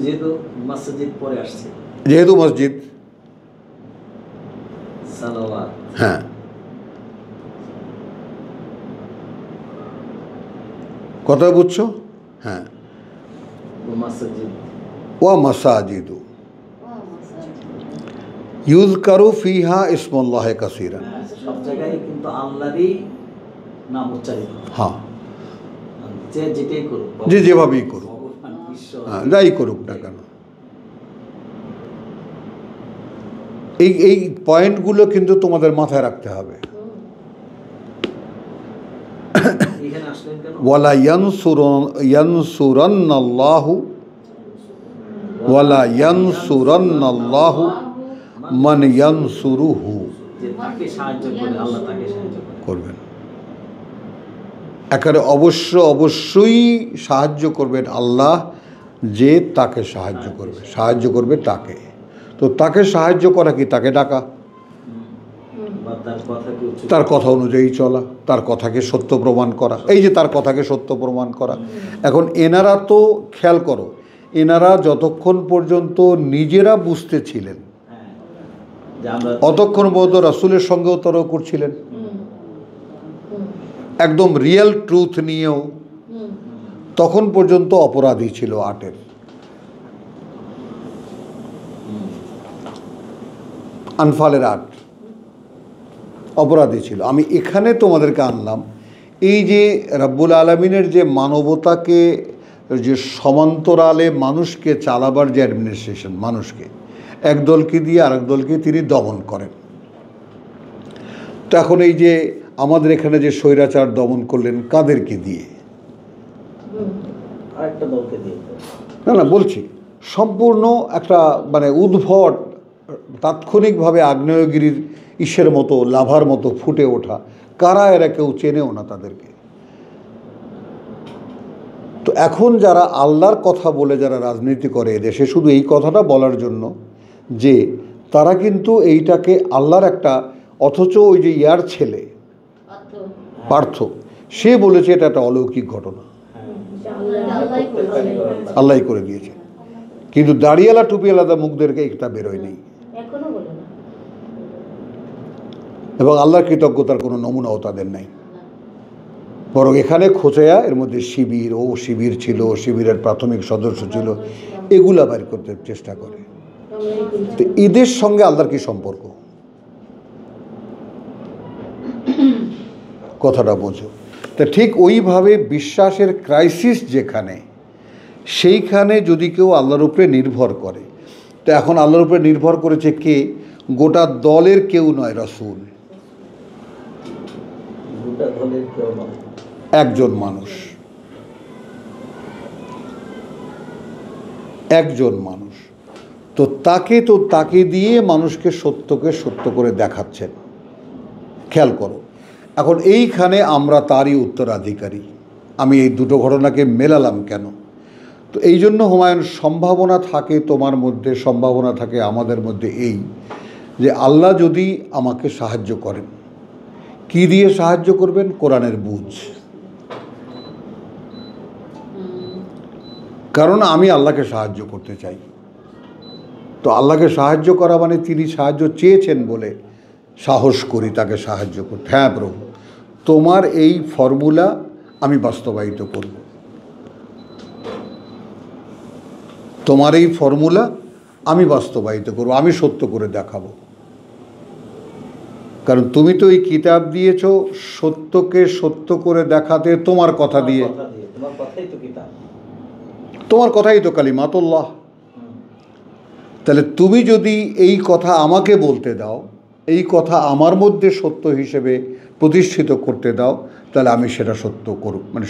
যেহেতু মসজিদ পরে আসছে, যেহেতু মসজিদ, সালাওয়াত, হ্যাঁ, কথা বুঝছো? হ্যাঁ, মসজিদ, ওয়া মাসাজিদু ইউযকারু ফিহা ইসমুল্লাহি কাসীরান, সব জায়গায় কিন্তু আল্লাহরই নাম উচ্চারিত, হ্যাঁ, যে যেটাই করুক, যে যেভাবেই করুক, ভগবান, ঈশ্বর, হ্যাঁ, যাই করুক না কেন, এই পয়েন্টগুলো কিন্তু তোমাদের মাথায় রাখতে হবে। এখানে আসলেন কেন? ওয়ালা ইয়ানসুরান্নাল্লাহু ওয়ালা ইয়ানসুরান্নাল্লাহু মান ইয়ানসুরুহু, যে তাকে সাহায্য করে আল্লাহ তাকে সাহায্য করবেন। এখানে অবশ্যই সাহায্য করবেন আল্লাহ, যে তাকে সাহায্য করবে, সাহায্য করবে তাকে। তো তাকে সাহায্য করা কি? তাকে ডাকা, বা তার কথা অনুযায়ী চলা, তার কথাকে সত্য প্রমাণ করা, এই যে তার কথাকে সত্য প্রমাণ করা। এখন এনারা তো খেয়াল করো, এনারা যতক্ষণ পর্যন্ত নিজেরা বুঝতে ছিলেন, অতক্ষণ পর্যন্ত রাসূলের সঙ্গেও তর্ক করছিলেন, একদম রিয়েল ট্রুথ নিয়েও, তখন পর্যন্ত অপরাধী ছিল 8-এর, আনফালের 8 অপরাধী ছিল। আমি এখানে তোমাদেরকে আনলাম এই যে রব্বুল আলমিনের যে মানবতাকে, যে সমান্তরালে মানুষকে চালাবার যে অ্যাডমিনিস্ট্রেশন, মানুষকে এক দলকে দিয়ে আরেক দলকে তিনি দমন করেন। তো এখন এই যে আমাদের এখানে যে স্বৈরাচার দমন করলেন, কাদেরকে দিয়ে? আরেকটা দলকে দিয়ে। না না, বলছি সম্পূর্ণ একটা মানে উদ্ভট, তাৎক্ষণিকভাবে আগ্নেয়গিরির ইসের মতো, লাভার মতো ফুটে ওঠা, কারা এরা কেউ চেনেও না তাদেরকে। তো এখন যারা আল্লাহর কথা বলে যারা রাজনীতি করে এদেশে, শুধু এই কথাটা বলার জন্য যে তারা কিন্তু এইটাকে আল্লাহর একটা, অথচ ওই যে ইয়ার ছেলে পার্থ, সে বলেছে এটা একটা অলৌকিক ঘটনা, আল্লাহই করে দিয়েছে, কিন্তু দাড়িওয়ালা টুপিওয়ালা মুখদেরকে এটা বেরোয় নেই, এবং আল্লাহর কৃতজ্ঞতার কোনো নমুনাও তাদের নাই। বরং এখানে খোঁচায়া এর মধ্যে শিবির, ও শিবির ছিল, শিবিরের প্রাথমিক সদস্য ছিল, এগুলা বাইর করতে চেষ্টা করে। তো এদের সঙ্গে আল্লাহর কি সম্পর্ক? কথাটা বোঝো। তা ঠিক ওইভাবে বিশ্বাসের ক্রাইসিস যেখানে, সেইখানে যদি কেউ আল্লাহর উপরে নির্ভর করে, তো এখন আল্লাহর উপরে নির্ভর করেছে কে? গোটা দলের কেউ নয়, রাসূল, একজন মানুষ। একজন মানুষ, তো তাকে দিয়ে মানুষকে সত্যকে সত্য করে দেখাচ্ছেন। খেয়াল করো, এখন এইখানে আমরা তারই উত্তরাধিকারী। আমি এই দুটো ঘটনাকে মেলালাম কেন? তো এই জন্য হুমায়ুন, সম্ভাবনা থাকে তোমার মধ্যে, সম্ভাবনা থাকে আমাদের মধ্যে, এই যে আল্লাহ যদি আমাকে সাহায্য করেন, কি দিয়ে সাহায্য করবেন? কোরআনের বুঝ। কারণ আমি আল্লাহকে সাহায্য করতে চাই। তো আল্লাহকে সাহায্য করা মানে তিনি সাহায্য চেয়েছেন বলে সাহস করি তাকে সাহায্য করতে। হ্যাঁ প্রভু, তোমার এই ফর্মুলা আমি বাস্তবায়িত করব, তোমার এই ফর্মুলা আমি বাস্তবায়িত করব, আমি সত্য করে দেখাবো। কারণ তুমি তো এই কিতাব দিয়েছো সত্যকে সত্য করে দেখাতে, তোমার কথা দিয়ে, তোমার কথাই তো কিতাব, তোমার কথাই তো কালিমাতুল্লাহ। তাহলে তুমি যদি এই কথা আমাকে বলতে দাও, এই কথা আমার মধ্যে সত্য হিসেবে প্রতিষ্ঠিত করতে দাও, তাহলে আমি সেটা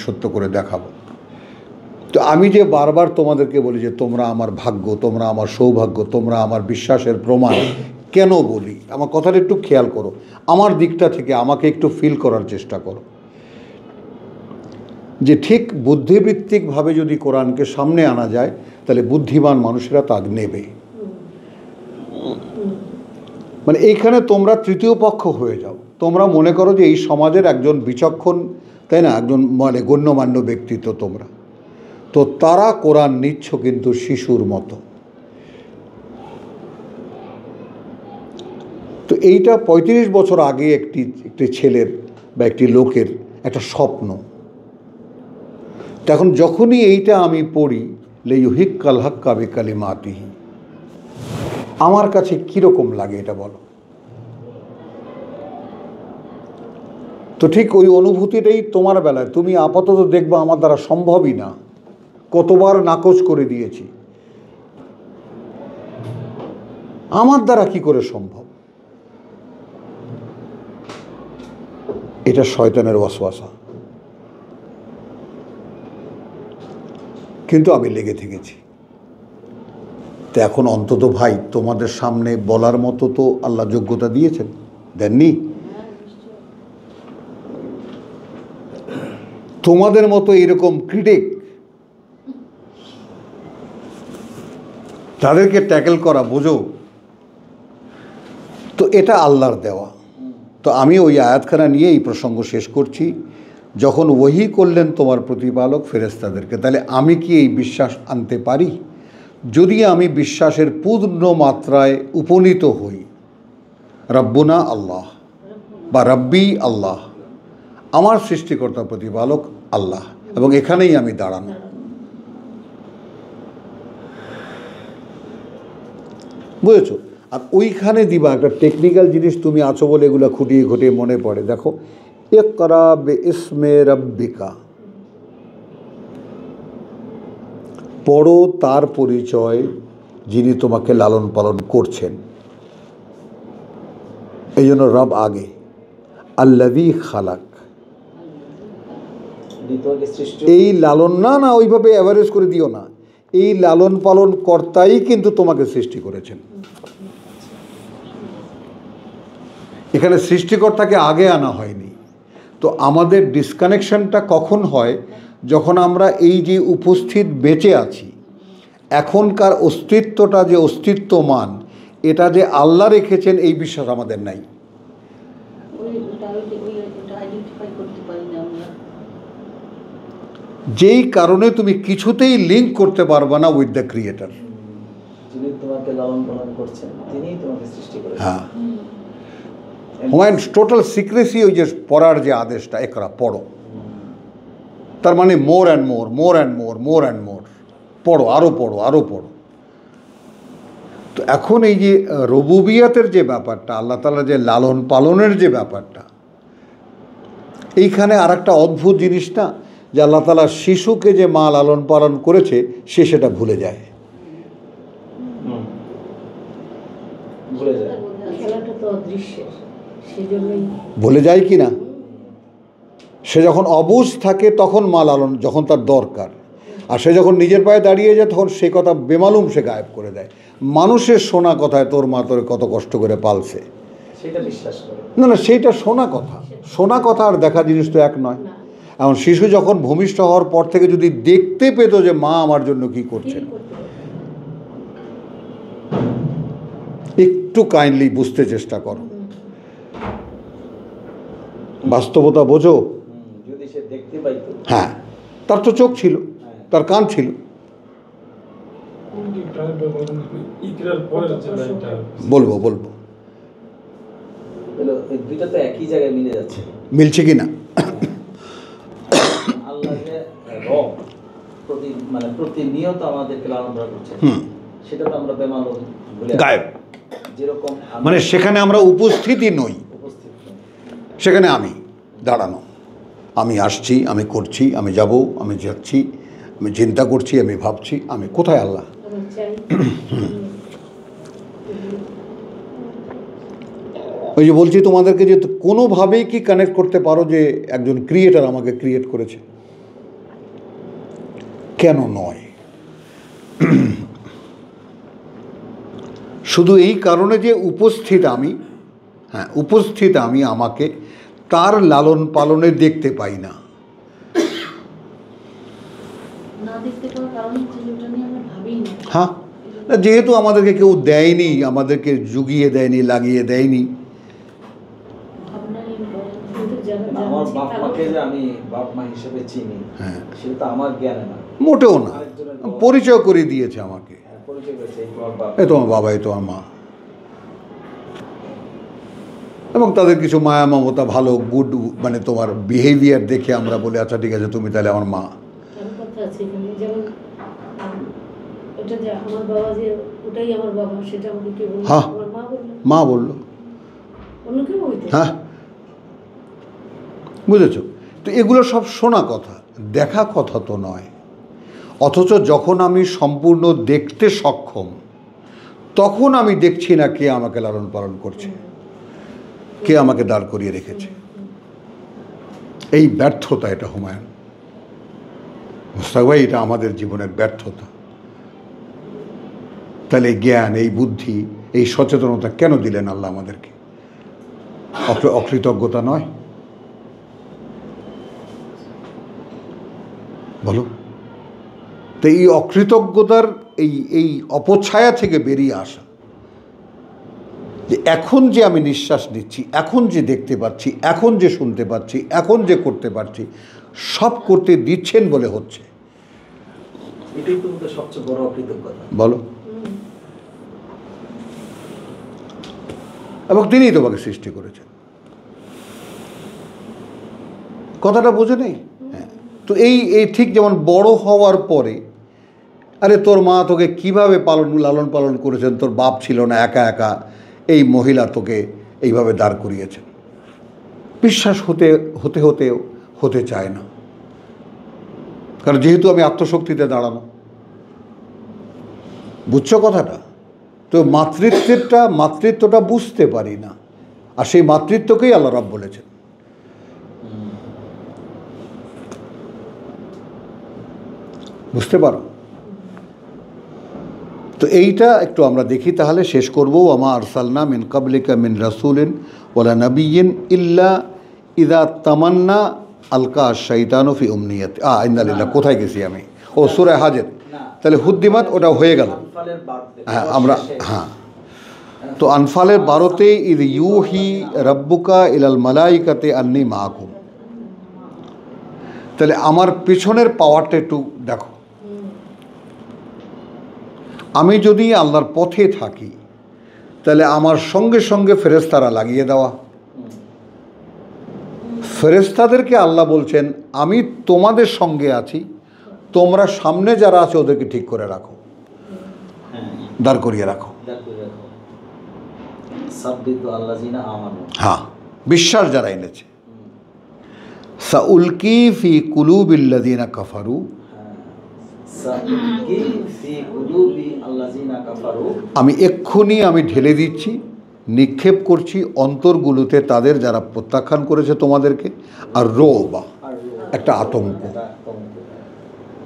সত্য করে দেখাবো। তো আমি যে বারবার তোমাদেরকে বলি যে তোমরা আমার ভাগ্য, তোমরা আমার সৌভাগ্য, তোমরা আমার বিশ্বাসের প্রমাণ, কেন বলি? আমার কথাটা একটু খেয়াল করো, আমার দিকটা থেকে আমাকে একটু ফিল করার চেষ্টা করো যে ঠিক বুদ্ধিবৃত্তিকভাবে যদি কোরআনকে সামনে আনা যায়, তাহলে বুদ্ধিমান মানুষেরা তা নেবে। মানে এইখানে তোমরা তৃতীয় পক্ষ হয়ে যাও। তোমরা মনে করো যে এই সমাজের একজন বিচক্ষণ, তাই না, একজন মানে গণ্যমান্য ব্যক্তিত্ব তোমরা, তো তারা কোরআন নিচ্ছ কিন্তু শিশুর মতো। তো এইটা 35 বছর আগে একটি ছেলের বা একটি লোকের একটা স্বপ্ন। এখন যখনই এইটা আমি পড়ি, লিইউহিক্কাল হাক্কা বিকালিমাতিহি, আমার কাছে কীরকম লাগে এটা বলো? তো ঠিক ওই অনুভূতিটাই তোমার বেলায়, তুমি আপাতত দেখবা আমার দ্বারা সম্ভবই না, কতবার নাকচ করে দিয়েছি, আমার দ্বারা কি করে সম্ভব? এটা শয়তানের ওয়াসওয়াসা। কিন্তু আমি লেগে থেকেছি। তো এখন অন্তত ভাই তোমাদের সামনে বলার মতো তো আল্লাহ যোগ্যতা দিয়েছেন, দেননি? তোমাদের মতো এরকম ক্রিটিক, তাদেরকে ট্যাকেল করা, বোঝো তো এটা আল্লাহর দেওয়া। তো আমি ওই আয়াতখানা নিয়ে এই প্রসঙ্গ শেষ করছি। যখন ওহী করলেন তোমার প্রতিপালক ফেরেশতাদেরকে, তাহলে আমি কি এই বিশ্বাস আনতে পারি? যদি আমি বিশ্বাসের পূর্ণ মাত্রায় উপনীত হই, রব্বুনা আল্লাহ বা রব্বি আল্লাহ, আমার সৃষ্টিকর্তা প্রতিপালক আল্লাহ, এবং এখানেই আমি দাঁড়ানো। বুঝেছো? আর ওইখানে দিবা একটা টেকনিক্যাল জিনিস, তুমি আছো বলে এগুলো খুঁটিয়ে খুঁটিয়ে মনে পড়ে। দেখো, ইকরা বিইসমে রাব্বিকা, পড়ো তার পরিচয় যিনি তোমাকে লালন পালন করছেন। এই জন্য রব আগে, আল্লাযী খালাক। এই লালন না ওইভাবে অ্যাভারেজ করে দিও না, এই লালন পালন কর্তাই কিন্তু তোমাকে সৃষ্টি করেছেন। এখানে সৃষ্টিকর্তাকে আগে আনা হয়নি। তো আমাদের ডিসকানেকশনটা কখন হয়? যখন আমরা এই যে উপস্থিত বেঁচে আছি, এখনকার অস্তিত্বটা যে অস্তিত্বমান, এটা যে আল্লাহ রেখেছেন এই বিশ্বাস আমাদের নাই। যেই কারণে তুমি কিছুতেই লিঙ্ক করতে পারবে না উইথ দ্য ক্রিয়েটর। যিনি তোমাকে লালন পালন করছেন, তিনিই তোমাকে সৃষ্টি করেছেন। হ্যাঁ, হুমায়ুন টোটাল সিক্রেসি, ওই যে পড়ার যে আদেশটা, একরা পড়ো, তার মানে more and more, more and more, more and more, পড়ো, আরও পড়ো, আরও পড়ো। তো এখন এই যে রুবুবিয়াতের যে ব্যাপারটা, আল্লাহ তাআলা যে লালন পালনের যে ব্যাপারটা, এইখানে আর একটা অদ্ভুত জিনিস না, যে আল্লাহ তাআলা শিশুকে যে মা লালন পালন করেছে সে সেটা ভুলে যায়। ভুলে যায় কি না? সে যখন অবুঝ থাকে তখন মা লালন, যখন তার দরকার, আর সে যখন নিজের পায়ে দাঁড়িয়ে যায় তখন সে কথা বেমালুম সে গায়েব করে দেয়। মানুষের শোনা কথায় তোর মা তোর কত কষ্ট করে পালছে, সেটা বিশ্বাস করে। না না, সেইটা শোনা কথা। শোনা কথা আর দেখা জিনিস তো এক নয়। এখন শিশু যখন ভূমিষ্ঠ হওয়ার পর থেকে যদি দেখতে পেত যে মা আমার জন্য কি করছেন, একটু কাইন্ডলি বুঝতে চেষ্টা করো, বাস্তবতা বোঝো। যদি সে দেখতে পাইতো। হ্যাঁ, তার তো চোখ ছিল, তার কান ছিল। বলবো বলবো এই দুইটা তো একই জায়গায় মিলে যাচ্ছে, মিলছে কি না? আল্লাহ যে রব মানে প্রতিনিয়ত আমাদেরকে লালন পালন করছে, সেটা তো আমরা বেমালুম ভুলে গায়েব। যেরকম মানে সেখানে আমরা উপস্থিতই নই, উপস্থিত নই। সেখানে আমি দাঁড়ানো, আমি আসছি, আমি করছি, আমি যাব, আমি যাচ্ছি, আমি চিন্তা করছি, আমি ভাবছি, আমি কোথায় আল্লাহ? ওই যে বলছি তোমাদেরকে যে কোনোভাবেই কি কানেক্ট করতে পারো যে একজন ক্রিয়েটার আমাকে ক্রিয়েট করেছে? কেন নয়? শুধু এই কারণে যে উপস্থিত আমি, হ্যাঁ উপস্থিত আমি, আমাকে তার লালন পালনে দেখতে পাই না। হ্যাঁ, যেহেতু আমাদেরকে কেউ দেয়নি, আমাদেরকে জুগিয়ে দেয়নি, লাগিয়ে দেয়নি। আমার বাপ মাকে যে আমি বাপ মা হিসেবে চিনি, হ্যাঁ, সেটা তো আমার জ্ঞানে না, মোটেও না। পরিচয় করে দিয়েছে আমাকে, পরিচয় করেছে, এই তোমার বাপ, এ তোমার বাবা, এ তোমার মা। এবং তাদের কিছু মায়া মমতা, ভালো গুড মানে তোমার বিহেভিয়ার দেখে আমরা বলি আচ্ছা ঠিক আছে তুমি তাহলে আমার মা। হ্যাঁ, মা বললো। হ্যাঁ, বুঝেছ? তো এগুলো সব শোনা কথা, দেখা কথা তো নয়। অথচ যখন আমি সম্পূর্ণ দেখতে সক্ষম, তখন আমি দেখছি না কে আমাকে লালন পালন করছে, কে আমাকে দাঁড় করিয়ে রেখেছে। এই ব্যর্থতা, এটা হুমায়ুন মুস্তাক ভাই, এটা আমাদের জীবনের ব্যর্থতা। তাহলে জ্ঞান, এই বুদ্ধি, এই সচেতনতা কেন দিলেন আল্লাহ আমাদেরকে? অকৃতজ্ঞতা নয়? বলো তো, এই অকৃতজ্ঞতার এই অপছায়া থেকে বেরিয়ে আসা, যে এখন যে আমি নিঃশ্বাস নিচ্ছি, এখন যে দেখতে পাচ্ছি, এখন যে শুনতে পাচ্ছি, এখন যে করতে পারছি, সব করতে দিচ্ছেন বলে হচ্ছে। এটাই তো সবচেয়ে বড় অকৃতজ্ঞতা। বলো, এবং তিনিই তোমাকে সৃষ্টি করেছেন। কথাটা বোঝে নেই? হ্যাঁ, তো এই ঠিক যেমন বড় হওয়ার পরে, আরে তোর মা তোকে কীভাবে লালন পালন করেছেন, তোর বাপ ছিল না, একা একা এই মহিলা তোকে এইভাবে দাঁড় করিয়েছেন। বিশ্বাস হতে চায় না, কারণ যেহেতু আমি আত্মশক্তিতে দাঁড়ানো। বুঝছো কথাটা? তো মাতৃত্বটা বুঝতে পারি না, আর সেই মাতৃত্বকেই আল্লাহ রাব বলেছেন। বুঝতে পারো? তো এইটা একটু আমরা দেখি, তাহলে শেষ করবো। ওয়ামা আরসালনা মিন কাবলিকা মিন রাসূলিন ওয়ালা নাবিয়্যিন ইল্লা ইযা তামান্না আলকা আশ-শাইতানু ফি উমনিয়াতি। ইন্নালিল্লাহ, কোথায় গেছি আমি? ও সূরা হাজর। তাহলে হুদ্দিমাত ওটা হয়ে গেল। হ্যাঁ, আমরা হ্যাঁ, তো আনফালের 12তে ইদ ইউহি রাব্বুকা ইলাল মালাইকাতি আন্নী মাআকুম। তাহলে আমার পেছনের পাওয়ারটা একটু দেখো। আমি যদি আল্লাহর পথে থাকি, তাহলে আমার সঙ্গে সঙ্গে ফেরেশতারা লাগিয়ে দেওয়া। ফেরেশতাদেরকে আল্লাহ বলছেন আমি তোমাদের সঙ্গে আছি, তোমরা সামনে যারা আছে ওদেরকে ঠিক করে রাখো, দাঁড় করিয়ে রাখো। হ্যাঁ, বিশ্বাস যারা এনেছে। সাউলকি ফি কুলুবিল্লাযিনা কাফারু, আমি এক্ষুনি আমি ঢেলে দিচ্ছি, নিক্ষেপ করছি অন্তরগুলোতে তাদের যারা প্রত্যাখ্যান করেছে তোমাদেরকে, আর রোবা, একটা আতঙ্ক,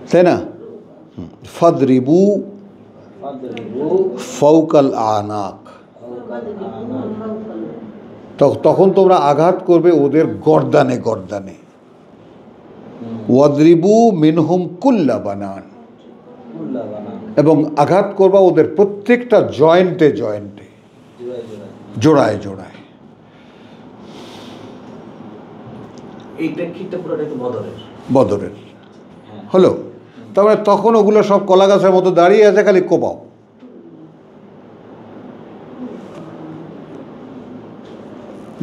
তাই না? ফাদরিবু ফাদরিবু ফাওকাল আনাক, ফাওকাল আনাক। তখন তোমরা আঘাত করবে ওদের গর্দানে গর্দানে। ওয়াদরিবু মিনহুম কুল্লা বানান, কুল্লা বানান, এবং আঘাত করবা ওদের প্রত্যেকটা জয়েন্টে জয়েন্টে, জোড়ায় জোড়ায়। জোড়ায় জোড়ায়। এই প্রেক্ষিতটা পুরোটাই তো বদরের। বদরের হ্যাঁ। হলো। তারপরে তখন ওগুলো সব কলা গাছের মতো দাঁড়িয়ে আছে, খালি কোপাও।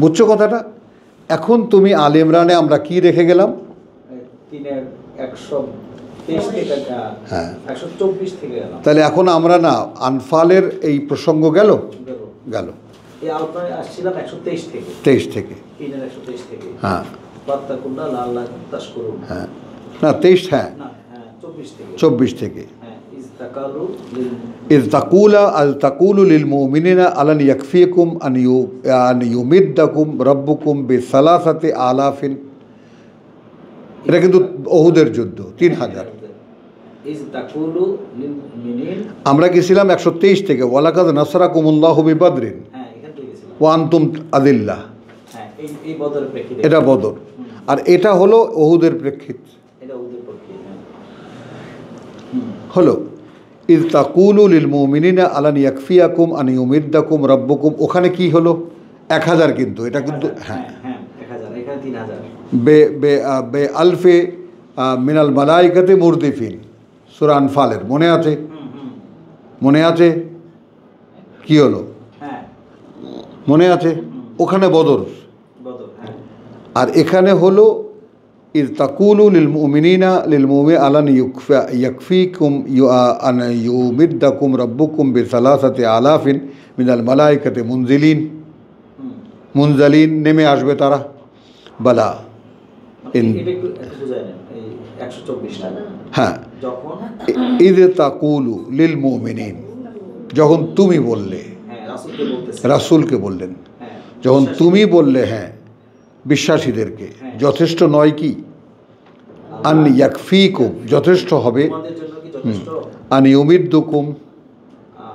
বুঝছো কথাটা? এখন তুমি আল ইমরানে আমরা কি রেখে গেলাম? 3:123 থেকে হ্যাঁ। 124 থেকে গেলাম। তাহলে এখন আমরা না আনফালের এই প্রসঙ্গ গেল গেল এই আলোচনায় আসছিলাম 123 থেকে, 23 থেকে। 3:123 থেকে। হ্যাঁ বাত্তাকুল্লাহ লাল্লাহ তাশকুরুন। হ্যাঁ, না 23, হ্যাঁ না, হ্যাঁ 24 থেকে। 24 থেকে। হ্যাঁ, ইস্তাকারু লিল ইজ তাকুলু লিল মুমিনিনা আলান ইয়াকফিকুম আন ইউমিদ্দাকুম রাব্বুকুম বিসালাসাতি আলাফিন। এটা কিন্তু ওহুদের যুদ্ধ, 3000। ইস্তাকুলু লিল মুমিনিন। আমরা গেছিলাম 123 থেকে, ওয়ালাকাদ নাসরাকুমুল্লাহু বিবাদরিন হ্যাঁ, এখান থেকে গেছিলাম। ওয়া আনতুম আদিল্লাহ। হ্যাঁ, এই বদরের প্রেক্ষিতে। এটা বদর, আর এটা হলো ওহুদের প্রেক্ষিত। এটা ওদের পক্ষে। হ্যাঁ। হলো ইজ তাকুলু লিল মুমিনিনা আলান ইয়াকফিয়াকুম আন ইউমিদ্দাকুম রাব্বুকুম। ওখানে কি হলো? 1000 কিন্তু, এটা কিন্তু হ্যাঁ, হ্যাঁ 1000, এখানে 3000। বে বে বে আলফে মিনাল মালাইকাতে মুরদিফিন, সূরা আনফালের মনে আছে? মনে আছে? কি হলো? হ্যাঁ, মনে আছে? ওখানে বদর। বদর। হ্যাঁ, আর এখানে হলো ইজ তাকুলু লিল মুমিনিনা লিল মুমিন আলান ইয়াকফিকুম আন ইউমিদ্দাকুম রাব্বুকুম বিসালাসাতি আলাফিন মিনাল মালাইকাতি মুনজালিন, নেমে আসবে তারা। বালা এটা একটু বুঝায় নেন। এই 124টা হ্যাঁ, যখন ইজ তাকুলু লিল মুমিনিন, যখন তুমি বললে, হ্যাঁ রাসূলকে বলতেছে, রাসূলকে বললেন, হ্যাঁ যখন তুমি বললে, হ্যাঁ বিশ্বাসীদেরকে, যথেষ্ট নয় কি? আন ইয়াকফিকুম, যথেষ্ট হবে, তোমাদের জন্য কি যথেষ্ট? আন ইউমিদ্দুকুম,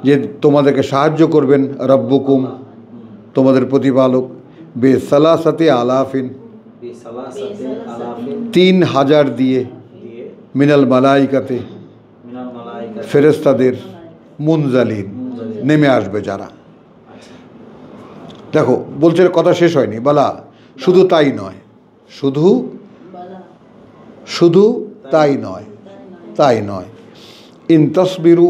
যে তোমাদেরকে সাহায্য করবেন, রাব্বুকুম, তোমাদের প্রতিপালক, বিসালাসাতি আলাফিন, বিসালাসাতি আলাফিন 3000 দিয়ে, দিয়ে, মিনাল মালাইকাতে, মিনাল মালাইকা ফেরেশতাদের, মুনজালিন, নেমে আসবে যারা। দেখো বলছে, কথা শেষ হয়নি। বালা, শুধু তাই নয়, শুধু তাই নয়, তাই নয়। ইন তাসবিরু,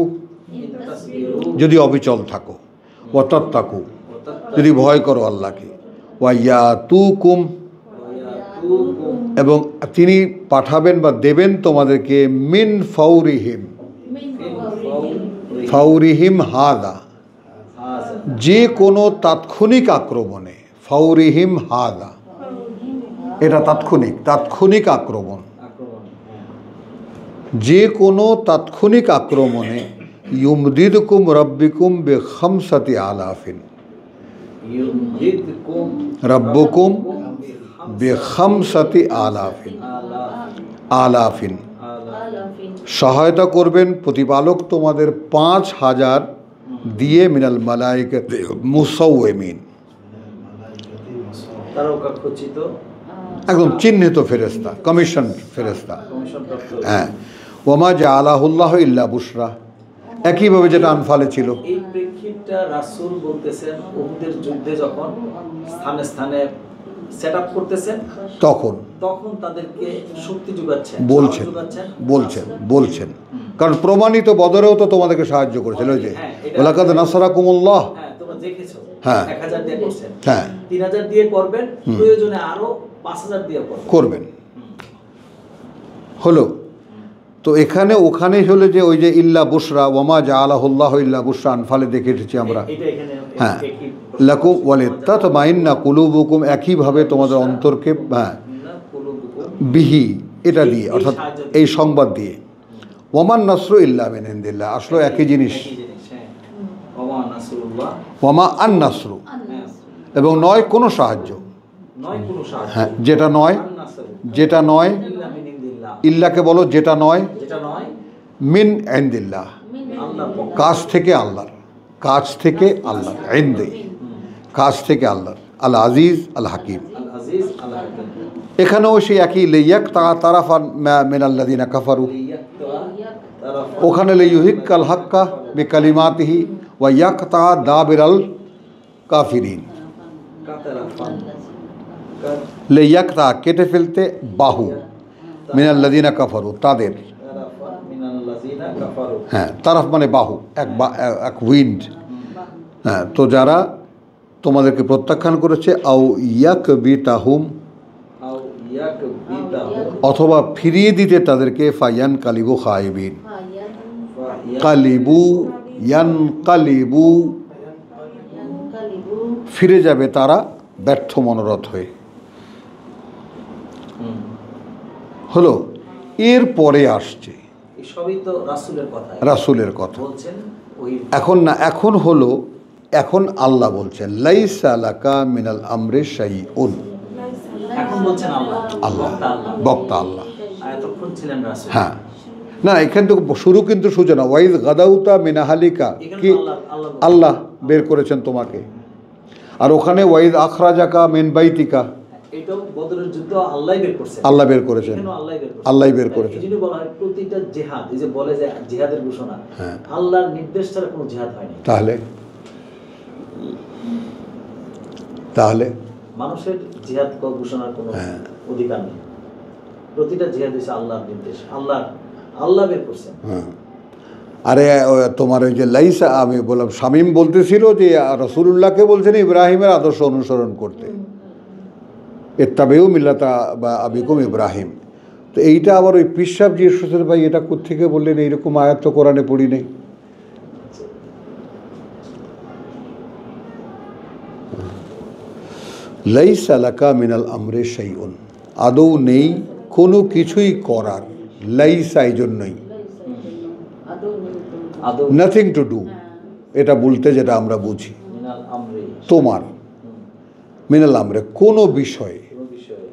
যদি অবিচল থাকো, ওয়া তাত্তাকু, যদি ভয় করো আল্লাহকে, ওয়া ইয়াতুকুম, এবং তিনি পাঠাবেন বা দেবেন তোমাদেরকে, মিন ফাউরিহিম, ফাউরিহিম হাদা, যে কোনো তাৎক্ষণিক আক্রমণে, ফাউরিহিম হাদা, এটা তাৎক্ষণিক আক্রমণ, যে কোনো তাৎক্ষণিক আক্রমণে, ইউমদিদকুম রাব্বিকুম বিখামসাতি আলাফিন, রাব্বুকুম বিখামসাতি আলাফিন, সহায়তা করবেন প্রতিপালক তোমাদের 5000 দিয়ে, মিনাল মালাইকাতি মুসাওয়িমিন, তারকাখচিত, একদম চিহ্নিত ফেরেশতা, কমিশন ফেরেশতা। কমিশনপ্রাপ্ত। হ্যাঁ, ওমা জাআলাহুল্লাহু ইল্লা বুশরা, একইভাবে যেটা আনফালে ছিল। এই প্রেক্ষিতটা রাসূল বলতেছেন উহুদের যুদ্ধে যখন স্থানে স্থানে সেটআপ করতেছেন, তখন তাদেরকে শক্তি যোগাচ্ছেন, বলছেন কারণ প্রমাণিত বদরেও তো তোমাদেরকে সাহায্য করেছিল, ওই যে ওয়ালাকাদ নাসরাকুমুল্লাহ। হ্যাঁ, তোমরা দেখেছো। হ্যাঁ, 1000 দিয়ে করছেন, হ্যাঁ 3000 দিয়ে করবেন, প্রয়োজনে আরো 5000 দিয়ে করবেন। হলো তো এখানে ওখানে হলো যে ওই যে ইল্লা বুশরা, ওয়ামা জাআলাহুল্লাহু ইল্লা বুশরা, আনফালে দেখে এসেছি আমরা। এটা এখানে হ্যাঁ, লাকুম ওয়ালিতাতমাইন্না কুলুবুকুম, একইভাবে তোমাদের অন্তরকে, হ্যাঁ বিহি, এটা দিয়ে, অর্থাৎ এই সংবাদ দিয়ে। ওয়ামান নাসরু ইল্লা মিন ইনদিল্লাহ, আসলে একই জিনিস। ওয়ামা আন নাসরু, এবং নয় কোনো সাহায্য, হ্যাঁ যেটা নয়, ইল্লাকে বলো, যেটা নয় মিন ইনদিল্লাহ, আল্লাহর পক্ষ কাছ থেকে আল্লাহর, কাছ থেকে আল্লাহ, ইনদি কাছ থেকে আল্লাহর, আল আজিজ আল হাকিম। আল আজিজ আল হাকিম। এখানেও সেই একই লেয়াক তারাফান মিনাল্লাযিনা কাফারু, ওখানে লিইউহিক্কাল হাক্কা বিকালিমাতিহি ওয়া ইয়াকতা দাবিরাল কাফিরিন। লেয়াকতা কেটে ফেলতে, বাহু, মিনাল্লাযিনা কাফারু তাদের, হ্যাঁ তারাফ মানে বাহু, এক উইন্ড, হ্যাঁ। তো যারা তোমাদেরকে প্রত্যাখ্যান করেছে, আও ইয়াকবিতাহুম, অথবা ফিরিয়ে দিতে তাদেরকে, ফায়ান কালিবু খাইবিন, কালিবু ইয়ান কালিবু, ফিরে যাবে তারা ব্যর্থ মনোরথ হয়ে। হলো, এর পরে আসছে সবই তো রাসূলের কথা, রাসূলের কথা বলছেন ওই এখন না, এখন হলো, এখন আল্লাহ বলছেন লাইসা লাকা মিনাল আমরি শাইউন, এখন বলছেন আল্লাহ, আল্লাহ বক্তা আল্লাহ, আর এতক্ষণ ছিলেন রাসূল। হ্যাঁ না, এখান থেকে শুরু কিন্তু সূচনা, ওয়াইজ গাদাউতা মিনাহালিকা, কি আল্লাহ বের করেছেন তোমাকে, আর ওখানে ওয়াইজ আখরাজাকা মিন বাইতিকা, এটাও বদরের যুদ্ধ আল্লাহই বের করছেন, আল্লাহ বের করেছেন, এখানেও আল্লাহই বের করছেন, আল্লাহই বের করেছেন। এই জন্য বলা হয় প্রতিটা জিহাদ, এই যে বলে যে জিহাদের ঘোষণা, হ্যাঁ। আল্লাহর নির্দেশ ছাড়া কোনো জিহাদ হয়নি। তাহলে মানুষের জিহাদ ঘোষণার কোনো অধিকার নেই, প্রতিটা জিহাদ হচ্ছে আল্লাহর নির্দেশ, আল্লাহ বের করছেন। হ্যাঁ, আরে তোমার ওই যে লাইসা, আমি বললাম শামীম বলতেছিল যে রাসূলুল্লাহকে বলছেন ইব্রাহিমের আদর্শ অনুসরণ করতে, ইত্তাবিউ মিল্লাতা বা আবিকুম ইব্রাহিম। তো এইটা আবার ওই পীর সাহেব জিজ্ঞেস করছেন, ভাই এটা কোত্থেকে বললেন, এইরকম আয়াত তো কোরআনে পড়ি নেই। লাইসা লাকা মিনাল আমরি শাইউন, আদৌ নেই কোনো কিছুই করার, লাইসা এই জন্যই, নাথিং টু ডু, এটা বলতে যেটা আমরা বুঝি, মিনাল আমরি, তোমার, মিনাল আমরে কোনো বিষয়ে, কোনো বিষয়ে,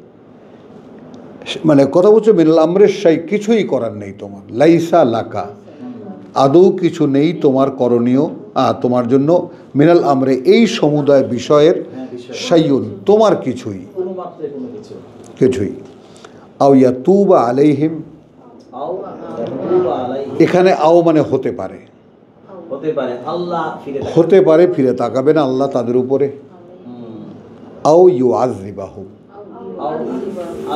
মানে কথা বলছো মিনাল আমরের শাই, কিছুই করার নেই তোমার, লাইসা লাকা, আদৌ কিছু নেই তোমার করণীয়, তোমার জন্য, মিনাল আমরে এই সমুদায় বিষয়ের, শাইউন তোমার কিছুই, কোনো মাত্রে কোনো কিছু, কিছুই। আও ইয়াতুবা আলাইহিম, আও ইয়াতুবা আলাইহিম, এখানে আও মানে হতে পারে, হতে পারে আল্লাহ ফিরে তাকাবেন, হতে পারে ফিরে তাকাবেন আল্লাহ তাদের উপরে, আও ইউআযিবাহুম,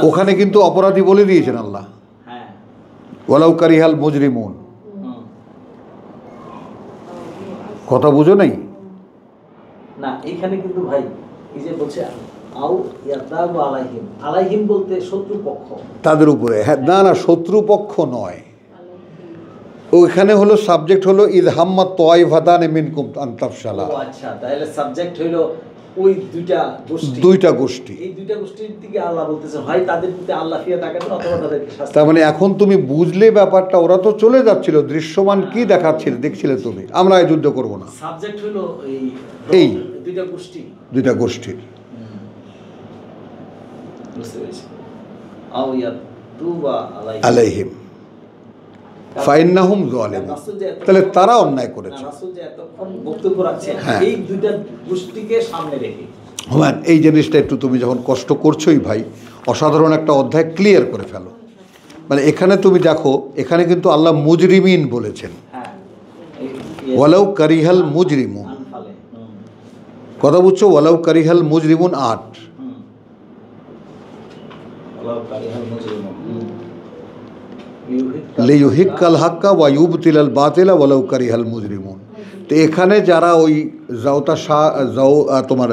ওখানে কিন্তু অপরাধী বলে দিয়েছেন আল্লাহ, হ্যাঁ, ওয়ালাউ কারিহাল মুজরিমুন, কথা বুঝো নাই? না এখানে কিন্তু ভাই এই যে বলছে আও ইয়াতাবু আলাইহিম, আলাইহিম বলতে শত্রুপক্ষ, তাদের উপরে, হ্যাঁ, না না শত্রুপক্ষ নয়, ওইখানে হলো সাবজেক্ট হলো ইদ হাম্মাত তাইফাতান মিনকুম আন তাফশালা, ও আচ্ছা, তাহলে সাবজেক্ট হইলো ওই দুইটা গোষ্ঠী, এই দুইটা গোষ্ঠীর দিকে আল্লাহ বলতেছেন, হয় তাদের প্রতি আল্লাহ ফিরে তাকাবেন অথবা তাদেরকে শাস্তি। তার মানে এখন তুমি বুঝলে ব্যাপারটা, ওরা তো চলে যাচ্ছিল, দৃশ্যমান কি দেখাচ্ছিল, দেখছিলে তুমি, আমরা এই যুদ্ধ করব না, সাবজেক্ট হইলো এই দুইটা গোষ্ঠীর, বুঝতে পেরেছি। আও ইয়াতুবা আলাইহিম ফাইন্নাহুম যালিমুন, তাহলে তারা অন্যায় করেছে। রাসূল যে এতক্ষণ বক্তব্য রাখছেন হ্যাঁ। এই দুইটা গোষ্ঠীকে সামনে রেখে, হুমান এই জিনিসটা একটু তুমি যখন কষ্ট করছোই ভাই, অসাধারণ একটা অধ্যায় ক্লিয়ার করে ফেলো। মানে এখানে তুমি দেখো, এখানে কিন্তু আল্লাহ মুজরিমিন বলেছেন, হ্যাঁ, ওয়ালাউ কারিহাল মুজরিমুন, আনফালে, কথা বুঝছো, ওয়ালাউ কারিহাল মুজরিমুন ৮, ওয়ালাউ কারিহাল মুজরিমুন, লিইউহিক্কাল হাক্কা ওয়া ইউবতিলাল বাতিলা ওয়ালাউ কারিহাল মুজরিমুন। তো এখানে যারা ওই তোমার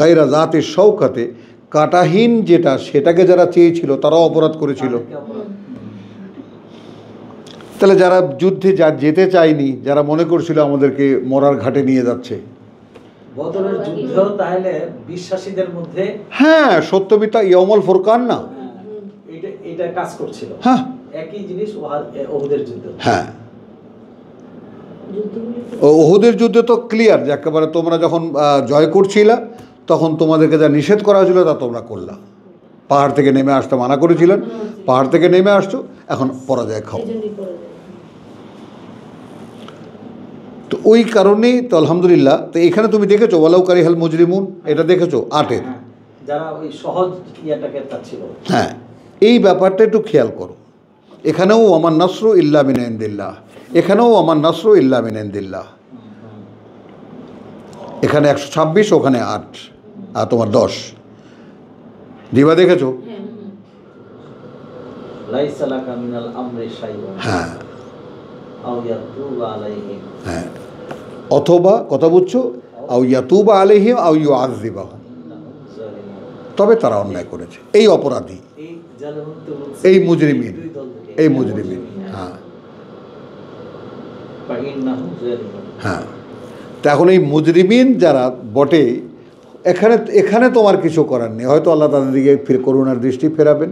গায়রা জাতির শৌকাতে, কাটাহীন যেটা, সেটাকে যারা চেয়েছিল তারাও অপরাধ করেছিল। তাহলে যারা যুদ্ধে যেতে চায়নি, যারা মনে করছিল আমাদেরকে মরার ঘাটে নিয়ে যাচ্ছে, বদরের যুদ্ধ তাহলে বিশ্বাসীদের মধ্যে, হ্যাঁ সত্যবিতা ইয়াউমুল ফুরকান না, এটা কাজ করছিল, হ্যাঁ একই জিনিস ওহুদের যুদ্ধ, হ্যাঁ ওহুদের যুদ্ধে তো ক্লিয়ার যে একেবারে তোমরা যখন জয় করছিলা, তখন তোমাদেরকে যা নিষেধ করা হয়েছিল তা তোমরা করলা, পাহাড় থেকে নেমে আসতে মানা করেছিলেন, পাহাড় থেকে নেমে আসছো, এখন পরাজয় খাও। তো ওই কারণেই তো আলহামদুলিল্লাহ। তো এখানে তুমি দেখেছো ওয়ালাউ কারিহাল মুজরিমুন, এটা দেখেছো 8-এর। হ্যাঁ, যারা ওই সহজ ইয়াটাকে চাচ্ছিল। হ্যাঁ, এই ব্যাপারটা একটু খেয়াল করো। এখানেও ওয়ামান নাসরু ইল্লা মিন ইনদিল্লাহ, এখানেও ওয়ামান নাসরু ইল্লা মিন ইনদিল্লাহ। এখানে 126, ওখানে 8 আর তোমার 10। দিবা দেখেছো? লাইসা লাকা মিনাল আমরি শাইউন হ্যাঁ আও ইয়াতুবা আলাইহিম। হ্যাঁ, অথবা কথা বুঝছো, আও ইয়াতুবা আলাইহিম আও ইউআযযিবাহুম, তবে তারা অন্যায় করেছে, এই অপরাধী, এই জালেমতে বলছে এই মুজরিমিন, দুই দল থেকে। এই মুজরিমিন। হ্যাঁ ফাইন্নাহুম জালিমুন। হ্যাঁ, তো এখন এই মুজরিমিন যারা বটে, এখানে তোমার কিছু করার নেই। হয়তো আল্লাহ তাদের দিকে করুণার দৃষ্টি ফেরাবেন